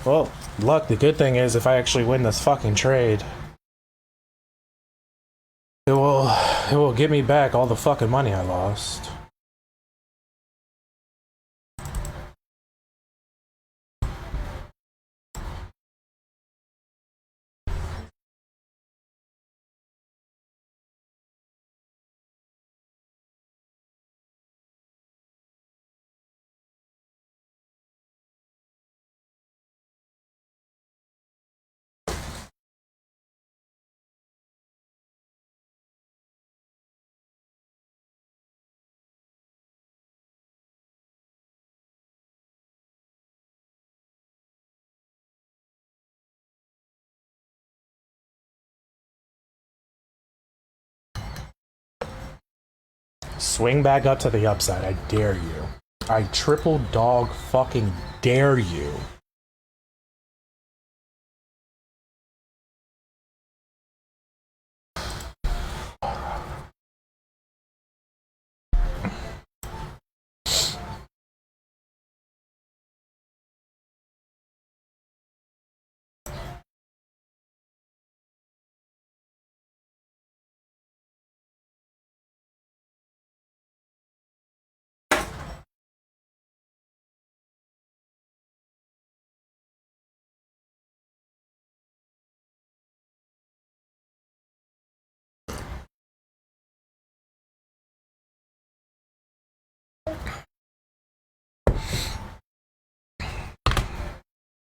A: Well, luck, the good thing is if I actually win this fucking trade, it will give me back all the fucking money I lost. Swing back up to the upside. I dare you. I triple dog fucking dare you.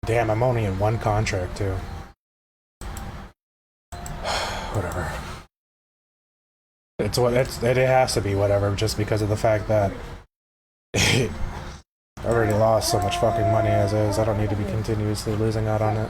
A: Damn, I'm only in one contract too. Whatever. It has to be whatever, just because of the fact that I already lost so much fucking money as is. I don't need to be continuously losing out on it.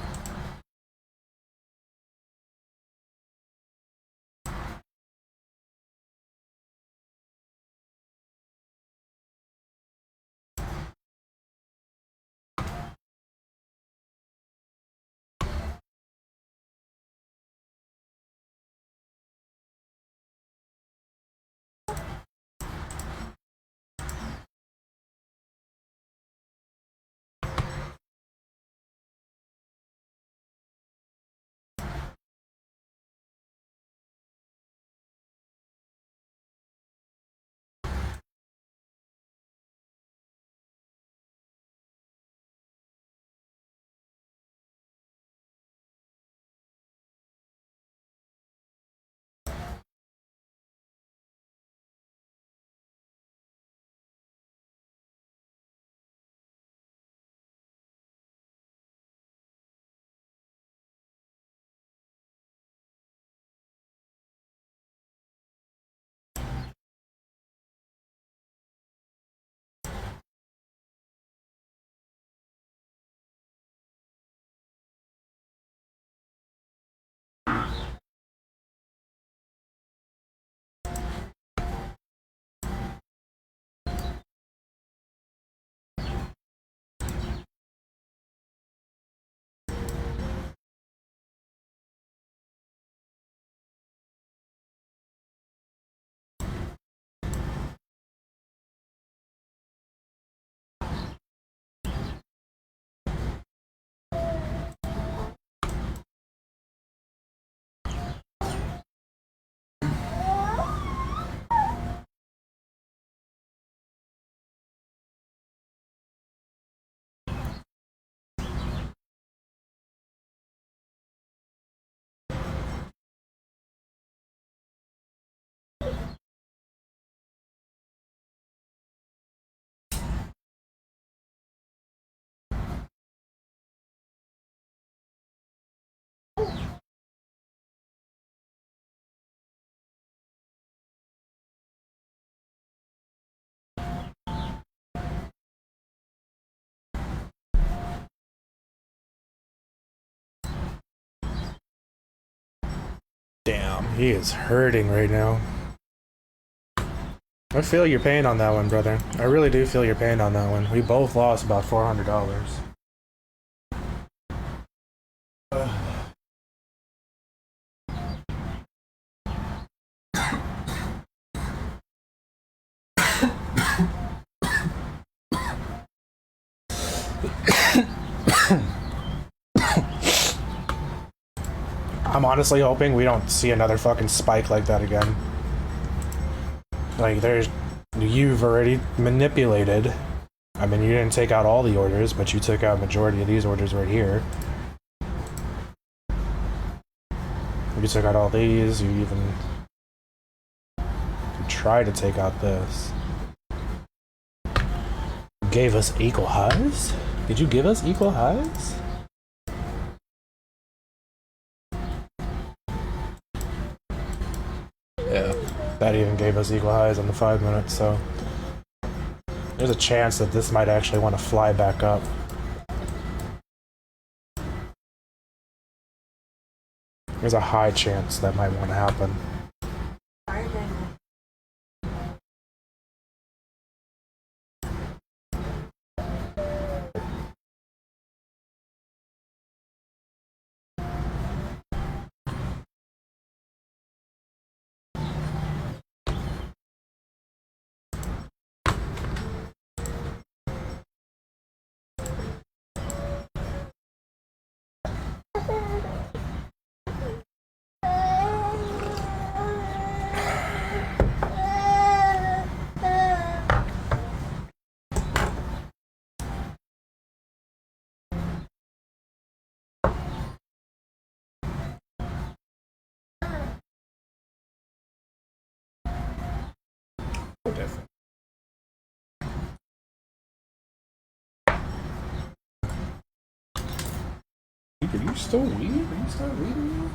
A: Damn, he is hurting right now. I feel your pain on that one, brother. I really do feel your pain on that one. We both lost about $400. I'm honestly hoping we don't see another fucking spike like that again. Like, you've already manipulated. I mean, you didn't take out all the orders, but you took out majority of these orders right here. You took out all these, you even tried to take out this. Gave us equal highs? Did you give us equal highs? Yeah, that even gave us equal highs on the 5 minutes, so there's a chance that this might actually want to fly back up. There's a high chance that might want to happen. Different. Are you still reading? Are you still reading?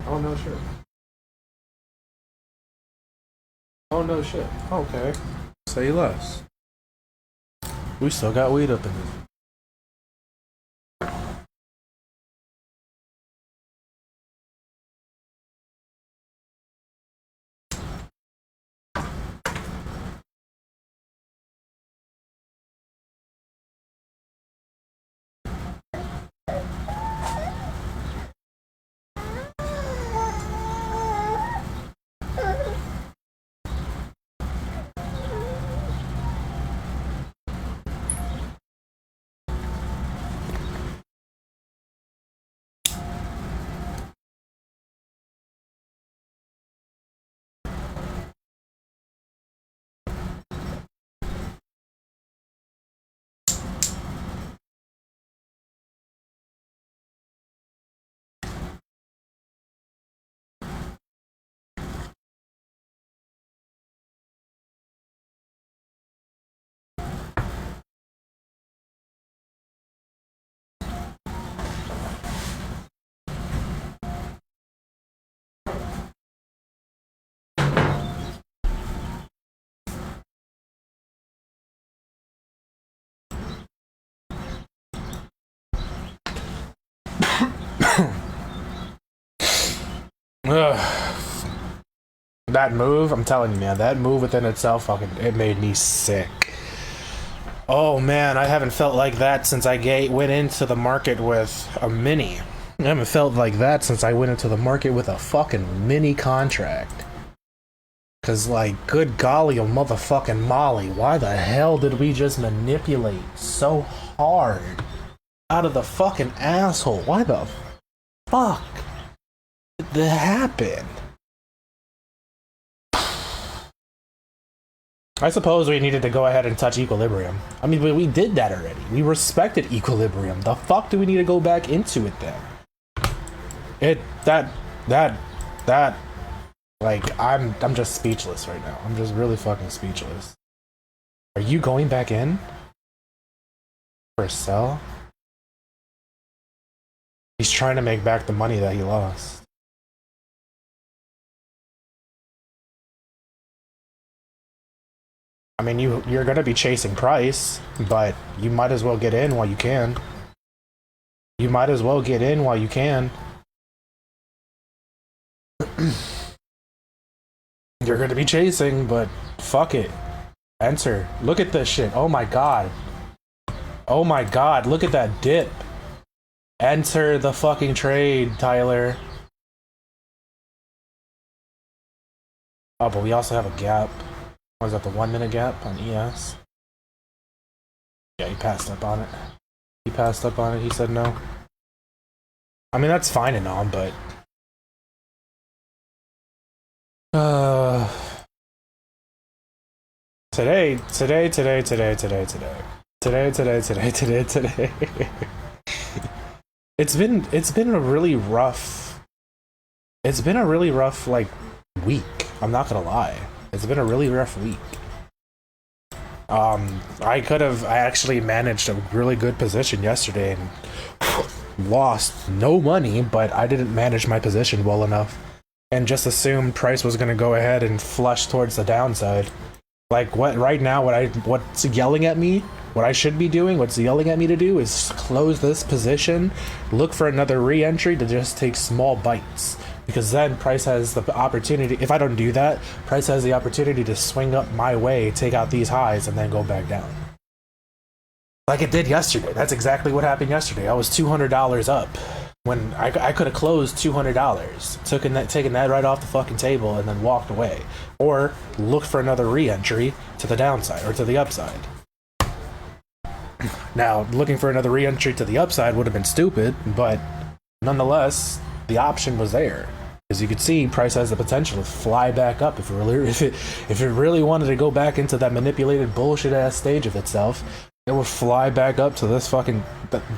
A: Oh no shit. Oh no shit. Okay. Say less. We still got weed up in this. That move, I'm telling you, man, that move within itself, fucking, it made me sick. Oh man, I haven't felt like that since I went into the market with a mini. I haven't felt like that since I went into the market with a fucking mini contract. Cause like, good golly, a motherfucking Molly, why the hell did we just manipulate so hard out of the fucking asshole? Why the fuck did that happen? I suppose we needed to go ahead and touch equilibrium. I mean, but we did that already. We respected equilibrium. The fuck do we need to go back into it then? Like, I'm just speechless right now. I'm just really fucking speechless. Are you going back in? For a sell? He's trying to make back the money that he lost. I mean, you're gonna be chasing price, but you might as well get in while you can. You might as well get in while you can. You're gonna be chasing, but fuck it. Enter. Look at this shit. Oh my god. Oh my god, look at that dip. Enter the fucking trade, Tyler. Oh, but we also have a gap. Was that the 1 minute gap on ES? Yeah, he passed up on it. He passed up on it, he said no. I mean, that's fine and all, but... Today. It's been a really rough... It's been a really rough, like, week. I'm not gonna lie. It's been a really rough week. I actually managed a really good position yesterday and lost no money, but I didn't manage my position well enough and just assumed price was gonna go ahead and flush towards the downside. Like what's yelling at me, what I should be doing, what's yelling at me to do is close this position, look for another re-entry to just take small bites. Because then price has the opportunity, if I don't do that, price has the opportunity to swing up my way, take out these highs, and then go back down. Like it did yesterday. That's exactly what happened yesterday. I was $200 up when I could have closed $200, taken that right off the fucking table and then walked away. Or looked for another re-entry to the downside or to the upside. Now, looking for another re-entry to the upside would have been stupid, but nonetheless, the option was there. As you can see, price has the potential to fly back up if it really wanted to go back into that manipulated bullshit ass stage of itself. It would fly back up to this fucking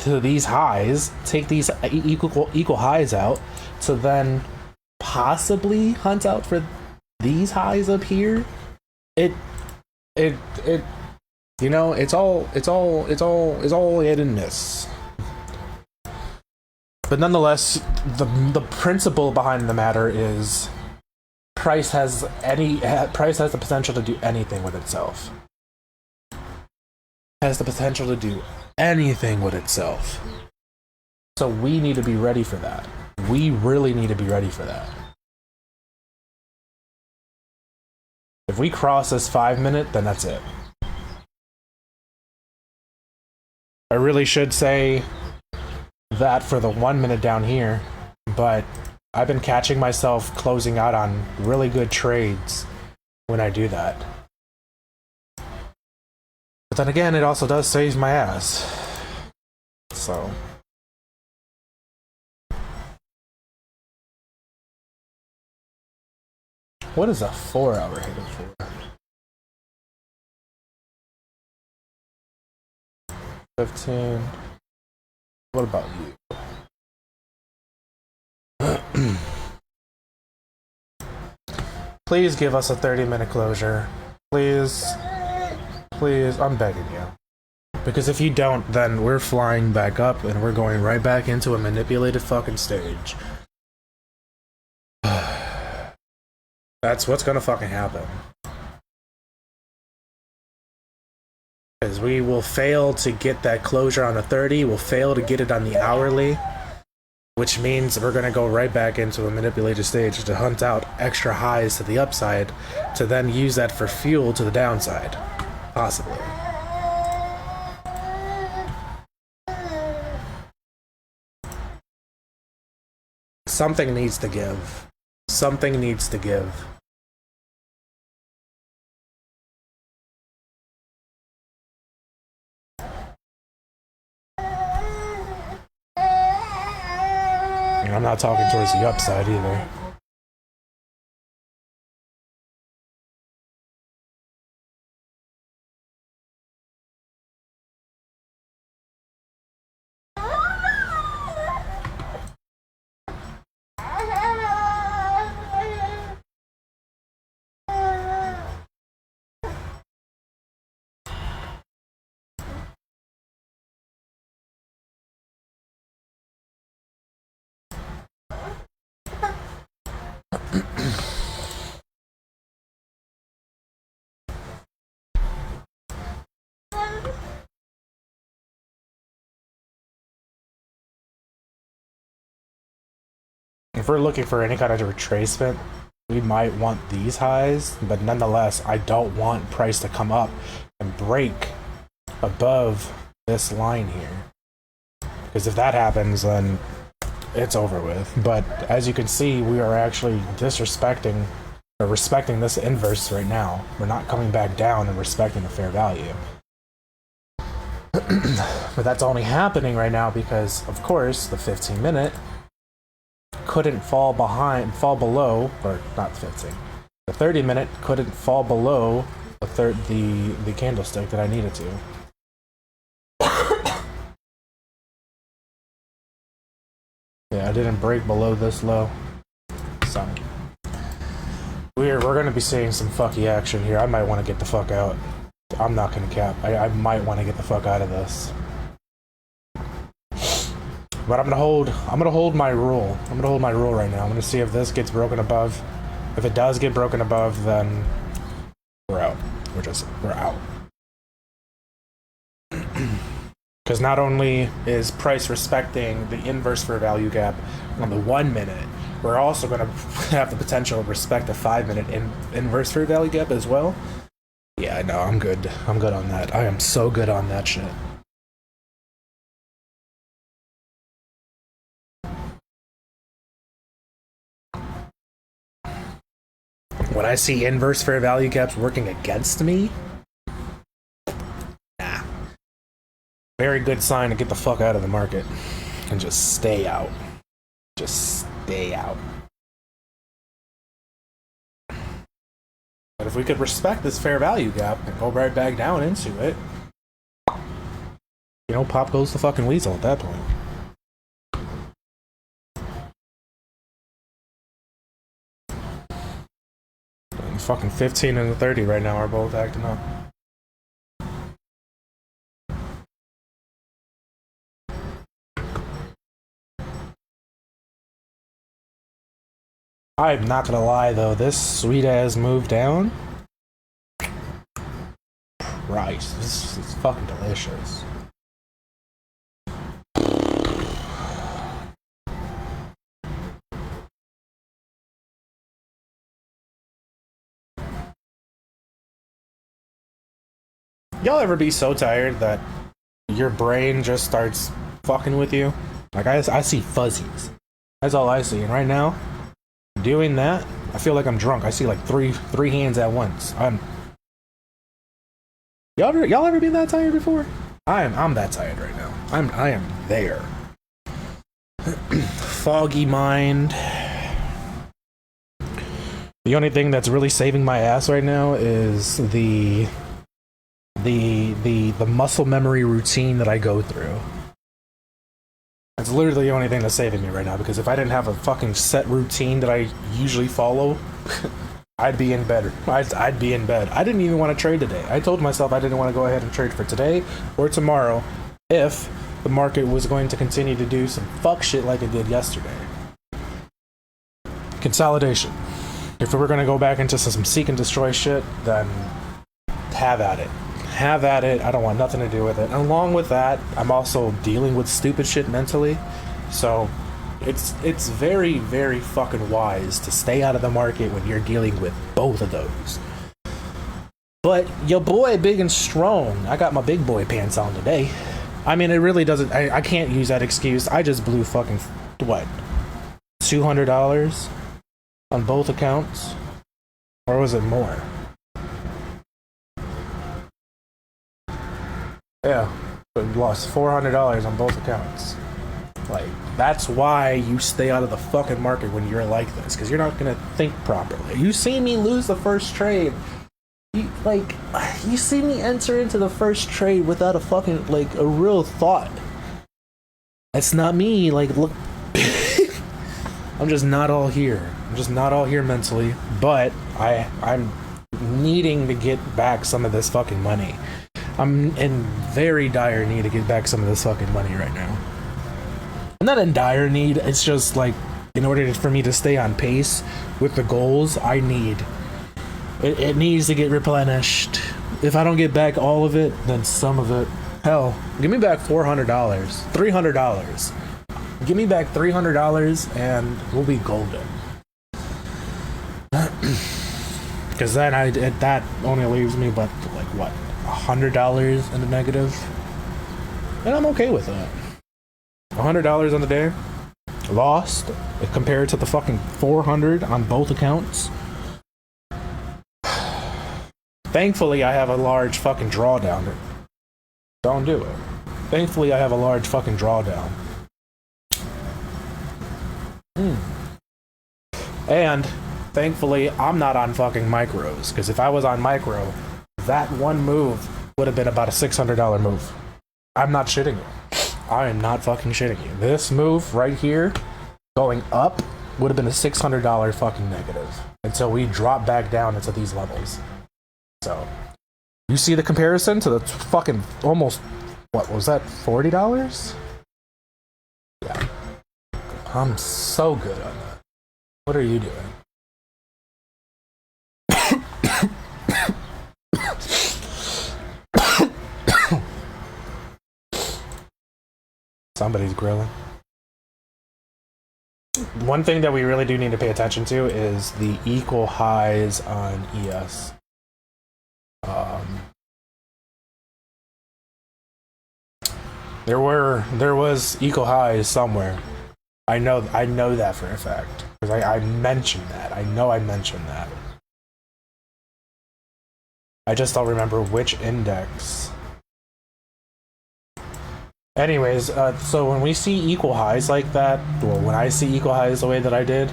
A: to these highs, take these equal highs out, to then possibly hunt out for these highs up here. It you know, it's all hit and miss. But nonetheless, the principle behind the matter is price has the potential to do anything with itself. Has the potential to do anything with itself. So we need to be ready for that. We really need to be ready for that. If we cross this 5 minute, then that's it. I really should say that for the 1 minute down here, but I've been catching myself closing out on really good trades when I do that. But then again, it also does save my ass. So what is a 4 hour headed for? 15. What about you? Please give us a 30-minute closure. Please. Please, I'm begging you. Because if you don't, then we're flying back up and we're going right back into a manipulated fucking stage. That's what's gonna fucking happen. Because we will fail to get that closure on the 30, we'll fail to get it on the hourly, which means we're going to go right back into a manipulated stage to hunt out extra highs to the upside, to then use that for fuel to the downside. Possibly. Something needs to give. Something needs to give. And I'm not talking towards the upside either. we're looking for any kind of retracement, we might want these highs, but nonetheless, I don't want price to come up and break above this line here. Because if that happens, then it's over with. But as you can see, we are actually disrespecting or respecting this inverse right now. We're not coming back down and respecting the fair value. But that's only happening right now because, of course, the 15-minute couldn't fall below, or not 15. The 30-minute couldn't fall below the candlestick that I needed to. Yeah, I didn't break below this low. So we're gonna be seeing some fucky action here. I might want to get the fuck out. I'm not gonna cap. I might want to get the fuck out of this. But I'm gonna hold my rule. I'm gonna hold my rule right now. I'm gonna see if this gets broken above. If it does get broken above, then we're out. We're out. Because not only is price respecting the inverse fair value gap on the 1 minute, we're also gonna have the potential to respect the 5-minute inverse fair value gap as well. Yeah, no, I'm good. I'm good on that. I am so good on that shit. When I see inverse fair value gaps working against me, nah. Very good sign to get the fuck out of the market and just stay out. Just stay out. But if we could respect this fair value gap and go right back down into it, you know, pop goes the fucking weasel at that point. And the fucking 15 and the 30 right now are both acting up. I'm not gonna lie though, this sweet ass move down. Christ, this is fucking delicious. Y'all ever be so tired that your brain just starts fucking with you? Like I see fuzzies. That's all I see. And right now, doing that, I feel like I'm drunk. I see like three hands at once. Y'all ever been that tired before? I'm that tired right now. I am there. Foggy mind. The only thing that's really saving my ass right now is the muscle memory routine that I go through. That's literally the only thing that's saving me right now, because if I didn't have a fucking set routine that I usually follow, I'd be in bed. I'd be in bed. I didn't even want to trade today. I told myself I didn't want to go ahead and trade for today or tomorrow if the market was going to continue to do some fuck shit like it did yesterday. Consolidation. If we were going to go back into some seek and destroy shit, then have at it. Have at it. I don't want nothing to do with it. And along with that, I'm also dealing with stupid shit mentally. So it's very, very fucking wise to stay out of the market when you're dealing with both of those. But your boy big and strong. I got my big boy pants on today. I mean, it really doesn't. I can't use that excuse. I just blew fucking what, $200 on both accounts, or was it more? Yeah, but lost $400 on both accounts. Like, that's why you stay out of the fucking market when you're like this, because you're not gonna think properly. You see me lose the first trade. You see me enter into the first trade without a fucking, like, a real thought. That's not me. Like, look, I'm just not all here. I'm just not all here mentally. But I'm needing to get back some of this fucking money. I'm in very dire need to get back some of this fucking money right now. I'm not in dire need, it's just like, in order for me to stay on pace with the goals, I need... It needs to get replenished. If I don't get back all of it, then some of it... Hell, give me back $400. $300. Give me back $300 and we'll be golden. Because then that only leaves me but like what, $100 in the negative, and I'm okay with that. $100 on the day lost compared to the fucking 400 on both accounts. Thankfully, I have a large fucking drawdown. Don't do it. Thankfully, I have a large fucking drawdown. And thankfully, I'm not on fucking micros, because if I was on micro, that one move would have been about a $600 move. I'm not shitting you. I am not fucking shitting you. This move right here, going up, would have been a $600 fucking negative until we drop back down into these levels. So, you see the comparison to the fucking almost, what was that, $40? Yeah. I'm so good on that. What are you doing? Somebody's grilling. One thing that we really do need to pay attention to is the equal highs on ES. There was equal highs somewhere. I know that for a fact because I mentioned that. I know I mentioned that. I just don't remember which index. Anyways, so when we see equal highs like that, well, when I see equal highs the way that I did,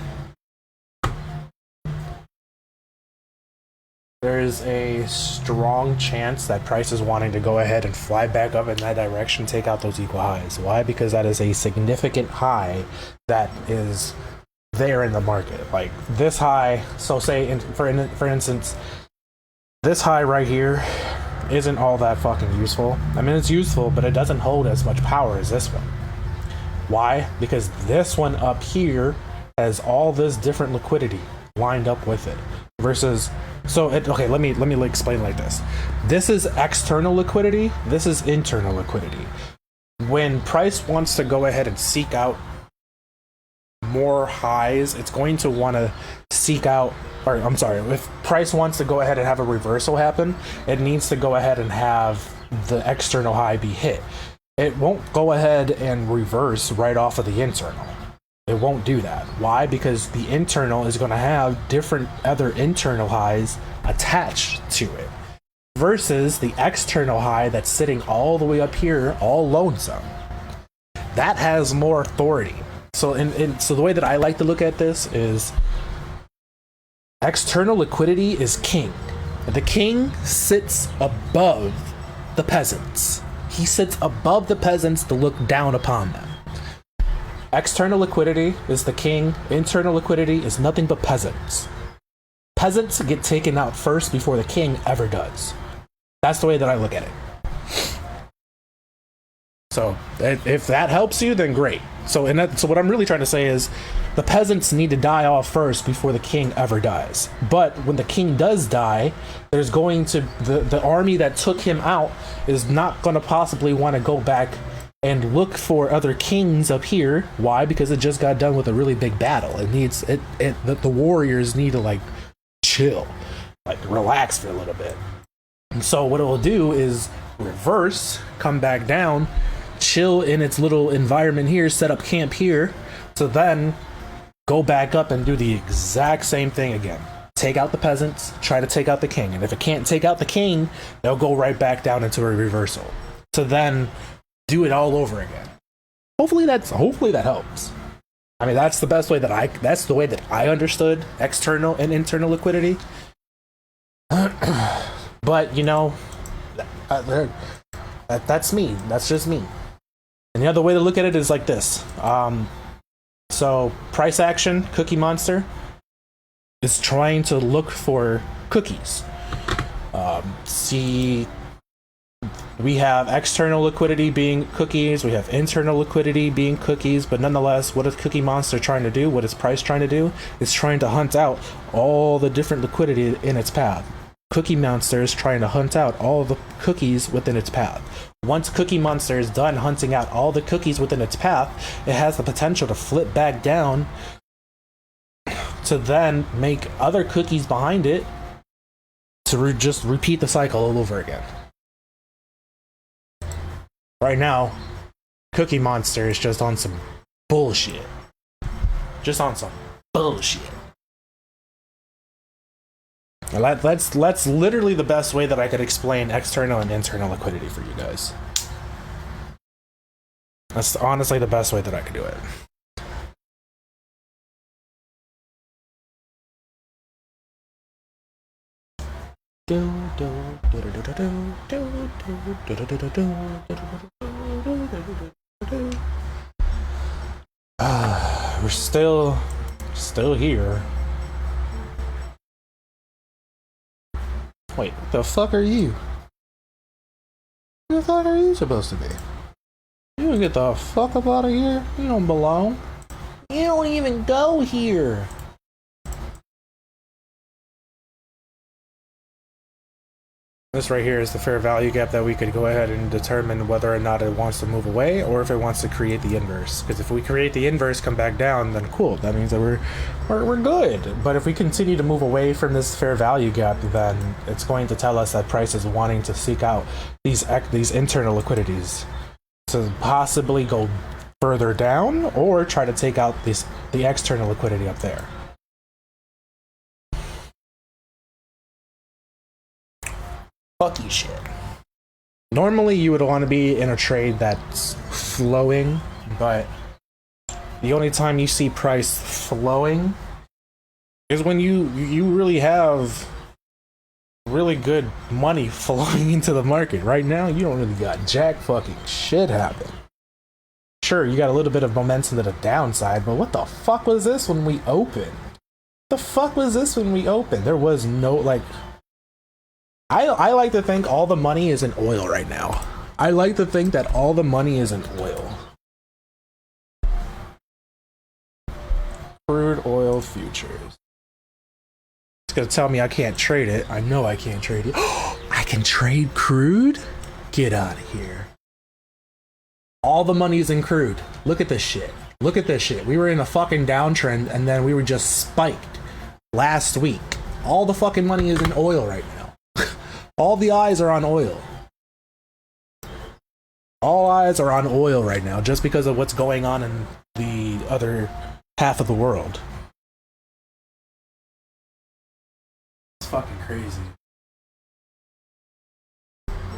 A: there's a strong chance that price is wanting to go ahead and fly back up in that direction, take out those equal highs. Why? Because that is a significant high that is there in the market. Like this high, so say, for instance, this high right here isn't all that fucking useful. I mean, it's useful, but it doesn't hold as much power as this one. Why? Because this one up here has all this different liquidity lined up with it. Versus, okay, let me explain like this. This is external liquidity. This is internal liquidity. When price wants to go ahead and seek out more highs, it's going to want to seek out, or I'm sorry, if price wants to go ahead and have a reversal happen, it needs to go ahead and have the external high be hit. It won't go ahead and reverse right off of the internal. It won't do that. Why? Because the internal is going to have different other internal highs attached to it versus the external high that's sitting all the way up here, all lonesome. That has more authority. So so the way that I like to look at this is external liquidity is king. The king sits above the peasants. He sits above the peasants to look down upon them. External liquidity is the king. Internal liquidity is nothing but peasants. Peasants get taken out first before the king ever does. That's the way that I look at it. So if that helps you, then great. So what I'm really trying to say is the peasants need to die off first before the king ever dies. But when the king does die, there's going to the army that took him out is not going to possibly want to go back and look for other kings up here. Why? Because it just got done with a really big battle. It needs the warriors need to like chill, like relax for a little bit. And so what it will do is reverse, come back down, chill in its little environment here, set up camp here, to then go back up and do the exact same thing again. Take out the peasants, try to take out the king, and if it can't take out the king, they'll go right back down into a reversal. To then do it all over again. Hopefully that helps. I mean, that's the best way that's the way that I understood external and internal liquidity. But you know, that's me. That's just me. And the other way to look at it is like this. So price action, Cookie Monster is trying to look for cookies. We have external liquidity being cookies, we have internal liquidity being cookies, but nonetheless, what is Cookie Monster trying to do? What is price trying to do? It's trying to hunt out all the different liquidity in its path. Cookie Monster is trying to hunt out all the cookies within its path. Once Cookie Monster is done hunting out all the cookies within its path, it has the potential to flip back down to then make other cookies behind it to just repeat the cycle all over again. Right now, Cookie Monster is just on some bullshit. Just on some bullshit. That's literally the best way that I could explain external and internal liquidity for you guys. That's honestly the best way that I could do it. We're still here. Wait, what the fuck are you? Who the fuck are you supposed to be? You don't get the fuck up out of here. You don't belong. You don't even go here. This right here is the fair value gap that we could go ahead and determine whether or not it wants to move away or if it wants to create the inverse. Because if we create the inverse, come back down, then cool. That means that we're good. But if we continue to move away from this fair value gap, then it's going to tell us that price is wanting to seek out these internal liquidities to possibly go further down or try to take out the external liquidity up there. Fucky shit. Normally you would want to be in a trade that's flowing, but the only time you see price flowing is when you really have really good money flowing into the market. Right now you don't really got jack fucking shit happening. Sure, you got a little bit of momentum to the downside, but what the fuck was this when we opened? The fuck was this when we opened? There was no, like, I like to think all the money is in oil right now. I like to think that all the money is in oil. Crude oil futures. It's gonna tell me I can't trade it. I know I can't trade it. I can trade crude? Get out of here. All the money's in crude. Look at this shit. Look at this shit. We were in a fucking downtrend and then we were just spiked last week. All the fucking money is in oil right now. All the eyes are on oil. All eyes are on oil right now just because of what's going on in the other half of the world. It's fucking crazy.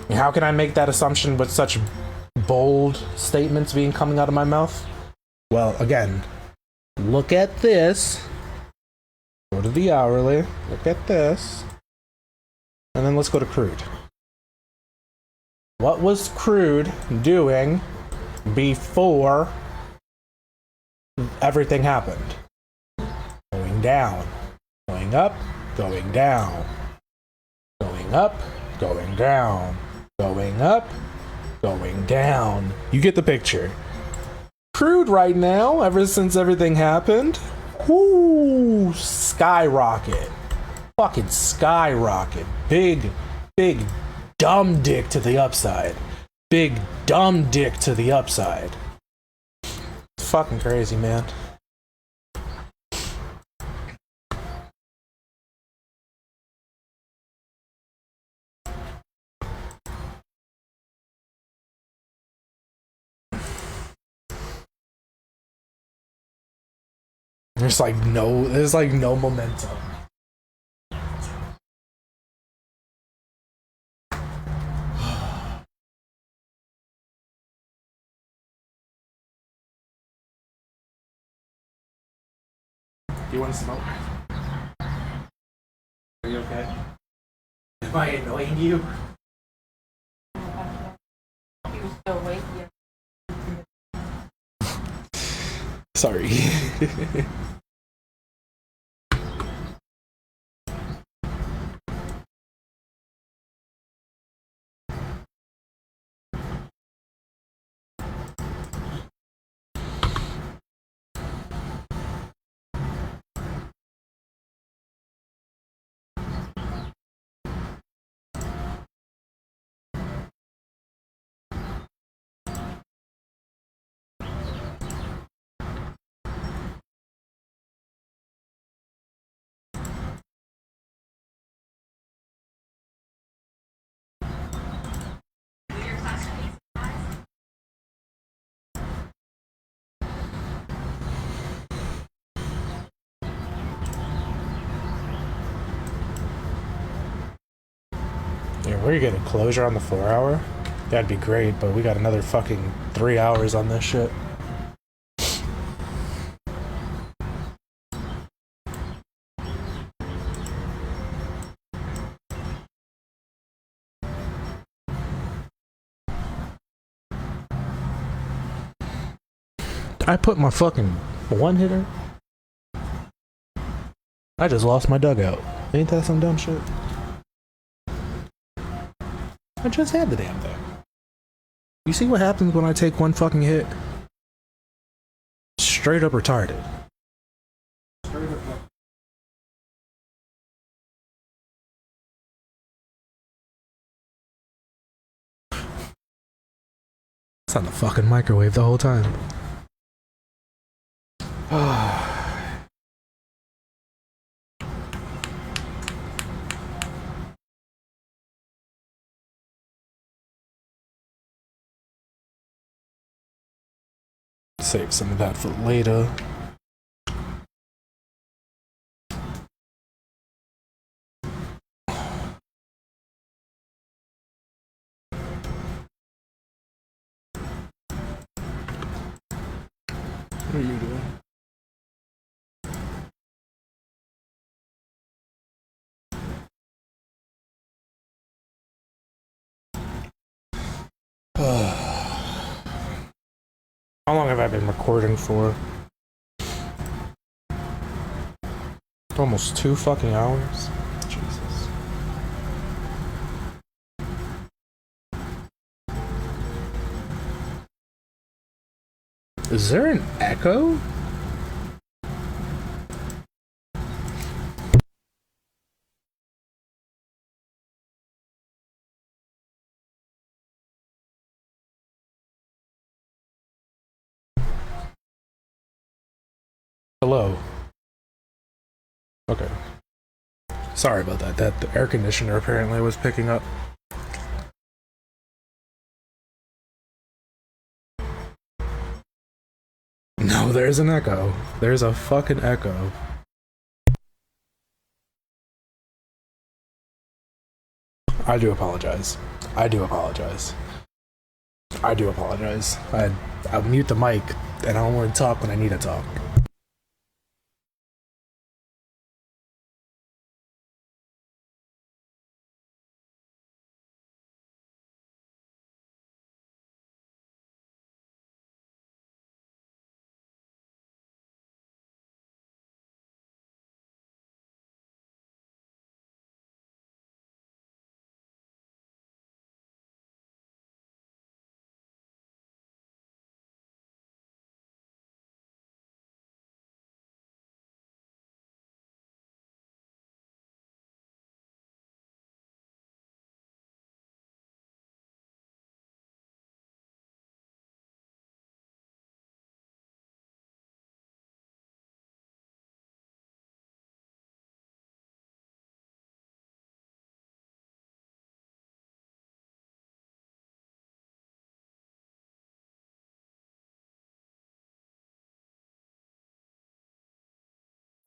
A: How can I make that assumption with such bold statements being coming out of my mouth? Well, again, look at this. Go to the hourly. Look at this. And then let's go to crude. What was crude doing before everything happened? Going down, going up, going down, going up, going down, going up, going down. You get the picture. Crude right now, ever since everything happened, whoo, skyrocket. Fucking skyrocket. Big dumb dick to the upside. Big dumb dick to the upside. It's fucking crazy, man. There's like no momentum. Do you want to smoke? Are you okay? Am I annoying you?
B: He was still awake.
A: Sorry. Yeah, we're getting closure on the 4-hour. That'd be great, but we got another fucking 3 hours on this shit. I put my fucking one hitter. I just lost my dugout. Ain't that some dumb shit? I just had the damn thing. You see what happens when I take one fucking hit? Straight up retarded. It's on the fucking microwave the whole time. Save some of that for later. What are you doing? How long have I been recording for? Almost 2 fucking hours? Jesus. Is there an echo? Hello. Okay. Sorry about that. The air conditioner apparently was picking up. No, there's an echo. There's a fucking echo. I do apologize. I'll mute the mic and I don't want to talk when I need to talk.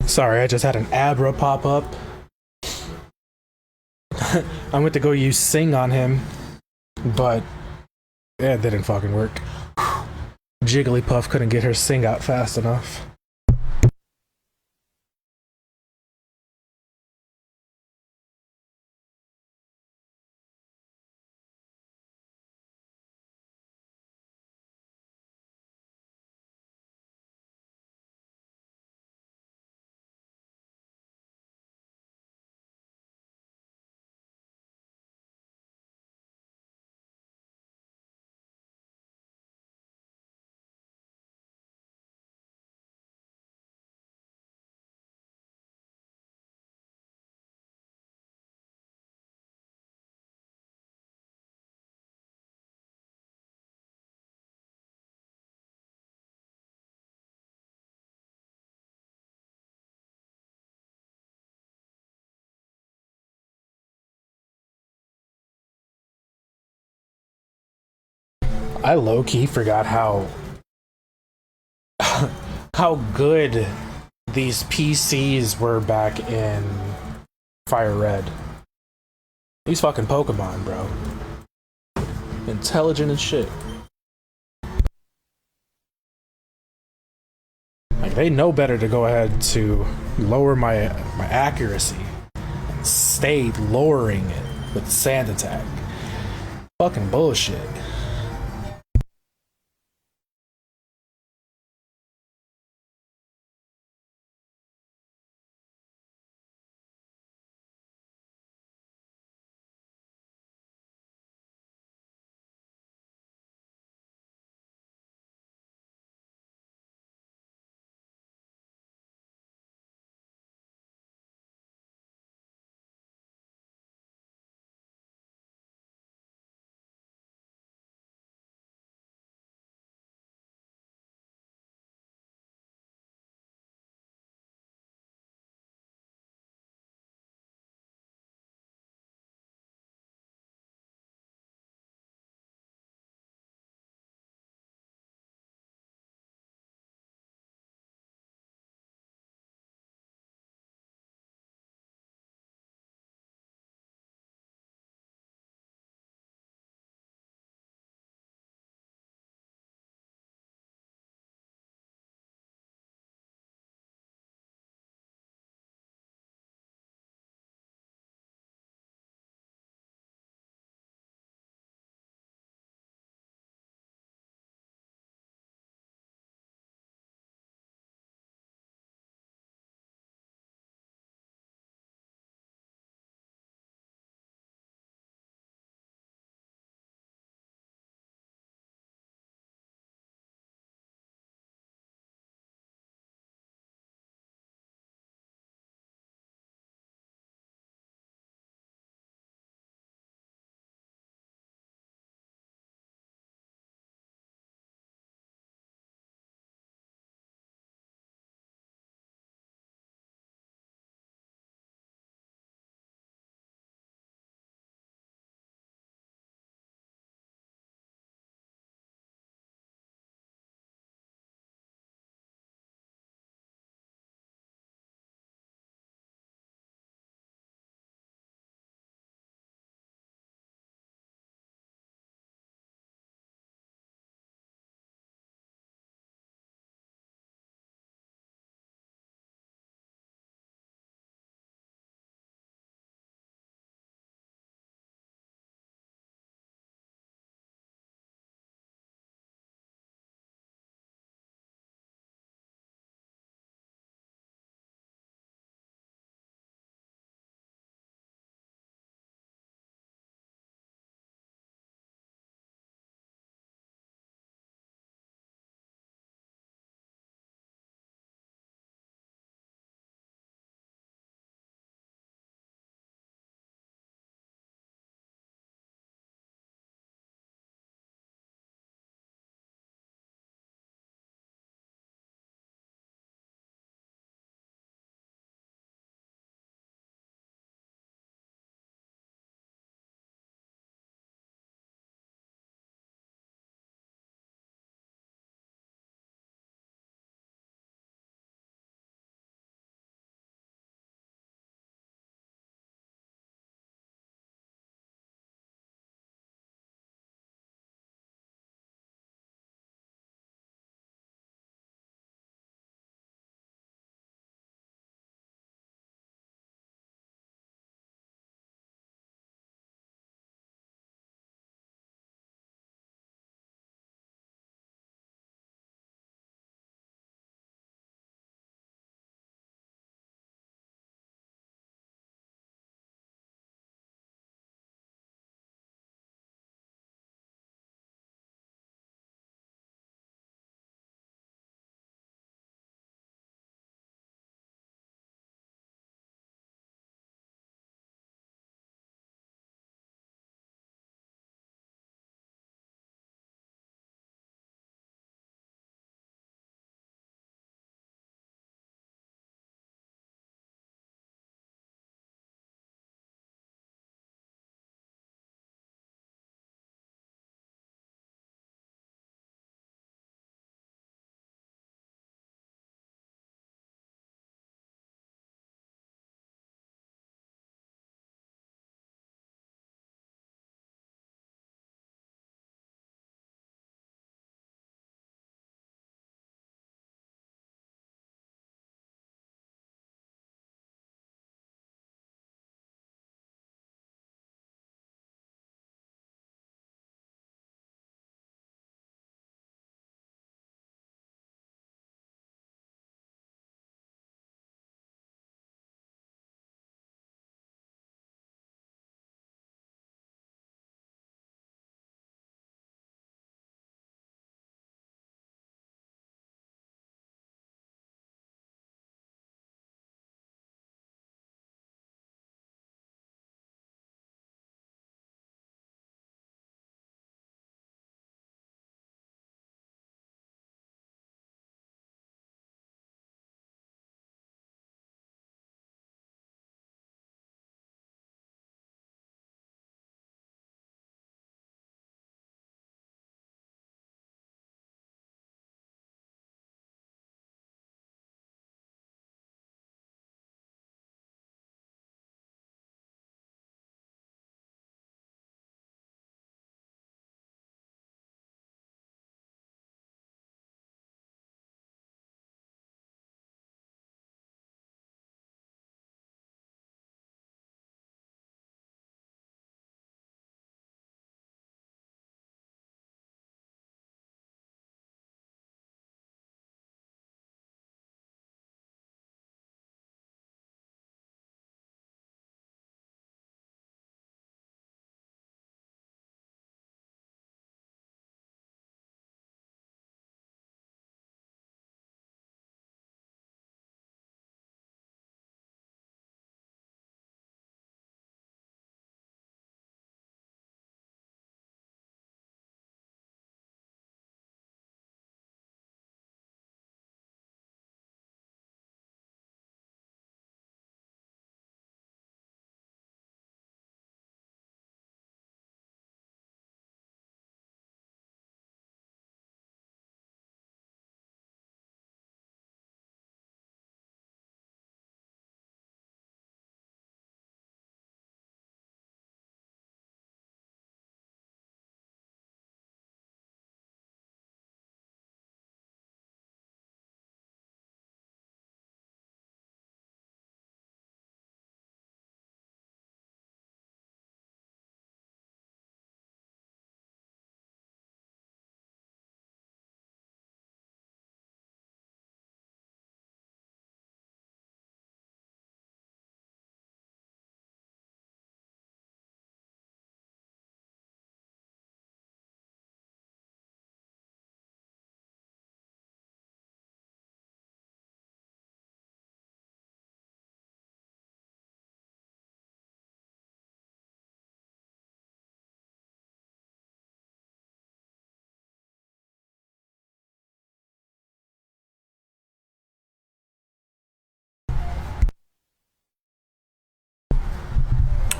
A: Sorry, I just had an Abra pop up. I went to go use Sing on him, but it didn't fucking work. Jigglypuff couldn't get her Sing out fast enough. I low-key forgot how good these PCs were back in Fire Red. These fucking Pokemon, bro. Intelligent as shit. Like, they know better to go ahead to lower my accuracy. Stay lowering it with Sand Attack. Fucking bullshit.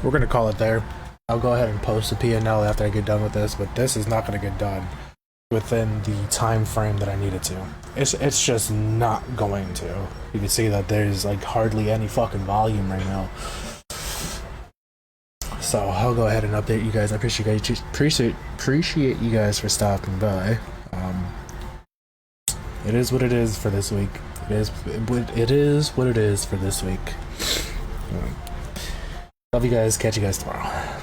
A: we're gonna call it there. I'll go ahead and post the P&L after I get done with this, but this is not gonna get done within the time frame that I need it to. It's just not going to. You can see that there's like hardly any fucking volume right now. So I'll go ahead and update you guys. I appreciate you guys for stopping by. It is what it is for this week. It is what it is for this week. Love you guys. Catch you guys tomorrow.